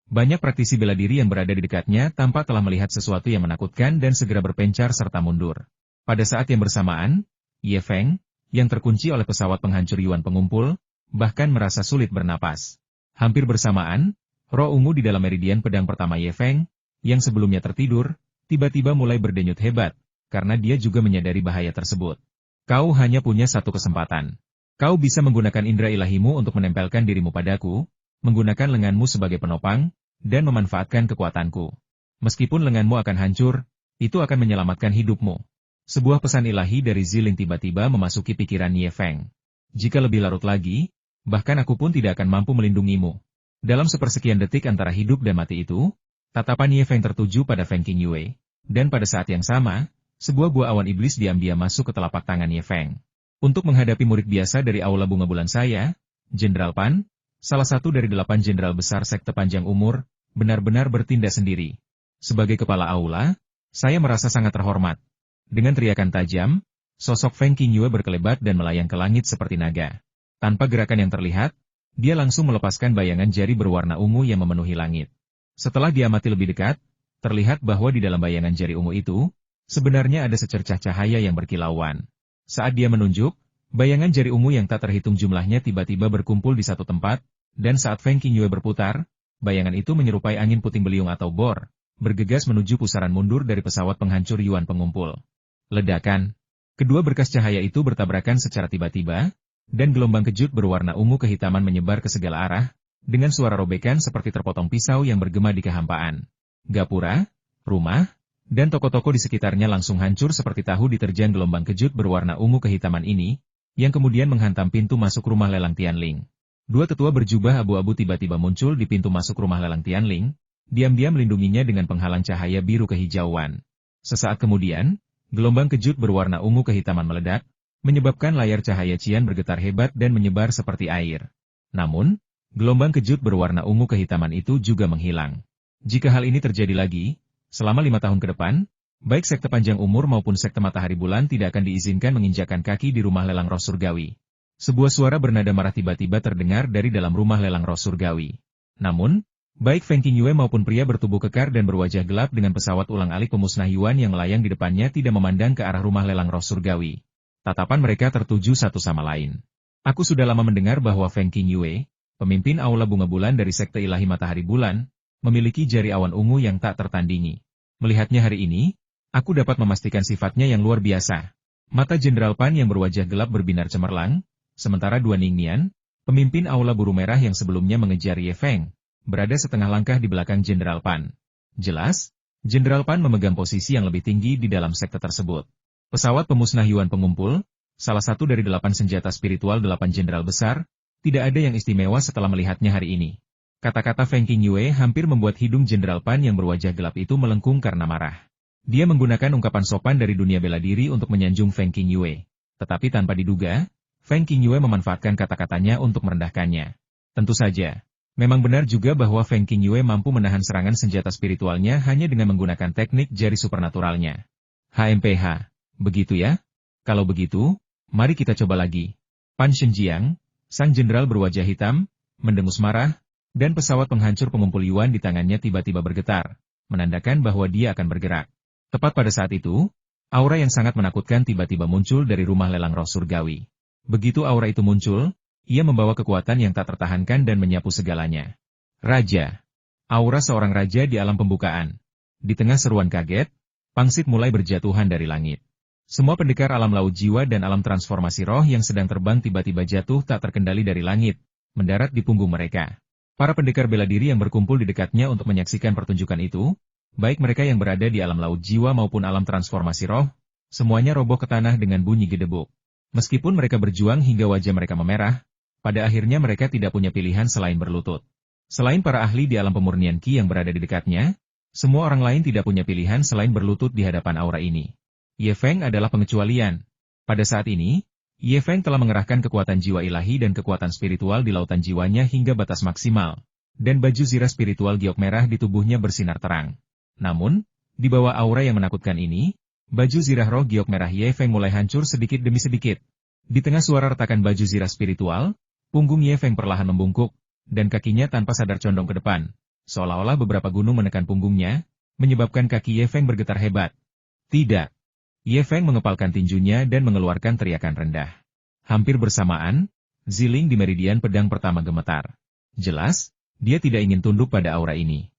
Banyak praktisi bela diri yang berada di dekatnya tampak telah melihat sesuatu yang menakutkan dan segera berpencar serta mundur. Pada saat yang bersamaan, Ye Feng, yang terkunci oleh pesawat penghancur Yuan pengumpul, bahkan merasa sulit bernapas. Hampir bersamaan, roh ungu di dalam meridian pedang pertama Ye Feng, yang sebelumnya tertidur, tiba-tiba mulai berdenyut hebat, karena dia juga menyadari bahaya tersebut. Kau hanya punya satu kesempatan. Kau bisa menggunakan indera ilahimu untuk menempelkan dirimu padaku, menggunakan lenganmu sebagai penopang, dan memanfaatkan kekuatanku. Meskipun lenganmu akan hancur, itu akan menyelamatkan hidupmu. Sebuah pesan ilahi dari Ziling tiba-tiba memasuki pikiran Ye Feng. Jika lebih larut lagi, bahkan aku pun tidak akan mampu melindungimu. Dalam sepersekian detik antara hidup dan mati itu, tatapan Ye Feng tertuju pada Feng Qingyue, dan pada saat yang sama, sebuah buah awan iblis diam-diam masuk ke telapak tangan Ye Feng. Untuk menghadapi murid biasa dari Aula Bunga Bulan saya, Jenderal Pan, salah satu dari 8 jenderal besar sekte panjang umur, benar-benar bertindak sendiri. Sebagai kepala Aula, saya merasa sangat terhormat. Dengan teriakan tajam, sosok Feng Qingyue berkelebat dan melayang ke langit seperti naga. Tanpa gerakan yang terlihat, dia langsung melepaskan bayangan jari berwarna ungu yang memenuhi langit. Setelah diamati lebih dekat, terlihat bahwa di dalam bayangan jari ungu itu, sebenarnya ada secercah cahaya yang berkilauan. Saat dia menunjuk, bayangan jari ungu yang tak terhitung jumlahnya tiba-tiba berkumpul di satu tempat, dan saat Feng Qingyue berputar, bayangan itu menyerupai angin puting beliung atau bor, bergegas menuju pusaran mundur dari pesawat penghancur Yuan pengumpul. Ledakan. Kedua berkas cahaya itu bertabrakan secara tiba-tiba, dan gelombang kejut berwarna ungu kehitaman menyebar ke segala arah, dengan suara robekan seperti terpotong pisau yang bergema di kehampaan. Gapura, rumah, dan toko-toko di sekitarnya langsung hancur seperti tahu diterjang gelombang kejut berwarna ungu kehitaman ini, yang kemudian menghantam pintu masuk rumah lelang Tianling. Dua tetua berjubah abu-abu tiba-tiba muncul di pintu masuk rumah lelang Tianling, diam-diam melindunginya dengan penghalang cahaya biru kehijauan. Sesaat kemudian, gelombang kejut berwarna ungu kehitaman meledak, menyebabkan layar cahaya cian bergetar hebat dan menyebar seperti air. Namun, gelombang kejut berwarna ungu kehitaman itu juga menghilang. Jika hal ini terjadi lagi, selama 5 tahun ke depan, baik sekte panjang umur maupun sekte matahari bulan tidak akan diizinkan menginjakan kaki di rumah lelang roh surgawi. Sebuah suara bernada marah tiba-tiba terdengar dari dalam rumah lelang roh surgawi. Namun, baik Feng Qingyue maupun pria bertubuh kekar dan berwajah gelap dengan pesawat ulang-alik pemusnah Yuan yang melayang di depannya tidak memandang ke arah rumah lelang roh surgawi. Tatapan mereka tertuju satu sama lain. Aku sudah lama mendengar bahwa Feng Qingyue, pemimpin aula bunga bulan dari sekte ilahi matahari bulan, memiliki jari awan ungu yang tak tertandingi. Melihatnya hari ini, aku dapat memastikan sifatnya yang luar biasa. Mata Jenderal Pan yang berwajah gelap berbinar cemerlang, sementara Duan Ningnian, pemimpin aula buru merah yang sebelumnya mengejar Ye Feng, berada setengah langkah di belakang Jenderal Pan. Jelas, Jenderal Pan memegang posisi yang lebih tinggi di dalam sekte tersebut. Pesawat pemusnah Yuan pengumpul, salah satu dari 8 senjata spiritual 8 jenderal besar, tidak ada yang istimewa setelah melihatnya hari ini. Kata-kata Feng Qingyue hampir membuat hidung Jenderal Pan yang berwajah gelap itu melengkung karena marah. Dia menggunakan ungkapan sopan dari dunia bela diri untuk menyanjung Feng Qingyue. Tetapi tanpa diduga, Feng Qingyue memanfaatkan kata-katanya untuk merendahkannya. Tentu saja, memang benar juga bahwa Feng Qingyue mampu menahan serangan senjata spiritualnya hanya dengan menggunakan teknik jari supernaturalnya. HMPH. Begitu ya? Kalau begitu, mari kita coba lagi. Pan Shenjiang, sang jenderal berwajah hitam, mendengus marah, dan pesawat penghancur pengumpul Yuan di tangannya tiba-tiba bergetar, menandakan bahwa dia akan bergerak. Tepat pada saat itu, aura yang sangat menakutkan tiba-tiba muncul dari rumah lelang roh surgawi. Begitu aura itu muncul, ia membawa kekuatan yang tak tertahankan dan menyapu segalanya. Raja. Aura seorang raja di alam pembukaan. Di tengah seruan kaget, pangsit mulai berjatuhan dari langit. Semua pendekar alam laut jiwa dan alam transformasi roh yang sedang terbang tiba-tiba jatuh tak terkendali dari langit, mendarat di punggung mereka. Para pendekar bela diri yang berkumpul di dekatnya untuk menyaksikan pertunjukan itu, baik mereka yang berada di alam laut jiwa maupun alam transformasi roh, semuanya roboh ke tanah dengan bunyi gedebuk. Meskipun mereka berjuang hingga wajah mereka memerah, pada akhirnya mereka tidak punya pilihan selain berlutut. Selain para ahli di alam pemurnian Qi yang berada di dekatnya, semua orang lain tidak punya pilihan selain berlutut di hadapan aura ini. Ye Feng adalah pengecualian. Pada saat ini, Ye Feng telah mengerahkan kekuatan jiwa ilahi dan kekuatan spiritual di lautan jiwanya hingga batas maksimal, dan baju zirah spiritual giok merah di tubuhnya bersinar terang. Namun, di bawah aura yang menakutkan ini, baju zirah roh giok merah Ye Feng mulai hancur sedikit demi sedikit. Di tengah suara retakan baju zirah spiritual, punggung Ye Feng perlahan membungkuk, dan kakinya tanpa sadar condong ke depan, seolah-olah beberapa gunung menekan punggungnya, menyebabkan kaki Ye Feng bergetar hebat. Tidak. Ye Feng mengepalkan tinjunya dan mengeluarkan teriakan rendah. Hampir bersamaan, Ziling di meridian pedang pertama gemetar. Jelas, dia tidak ingin tunduk pada aura ini.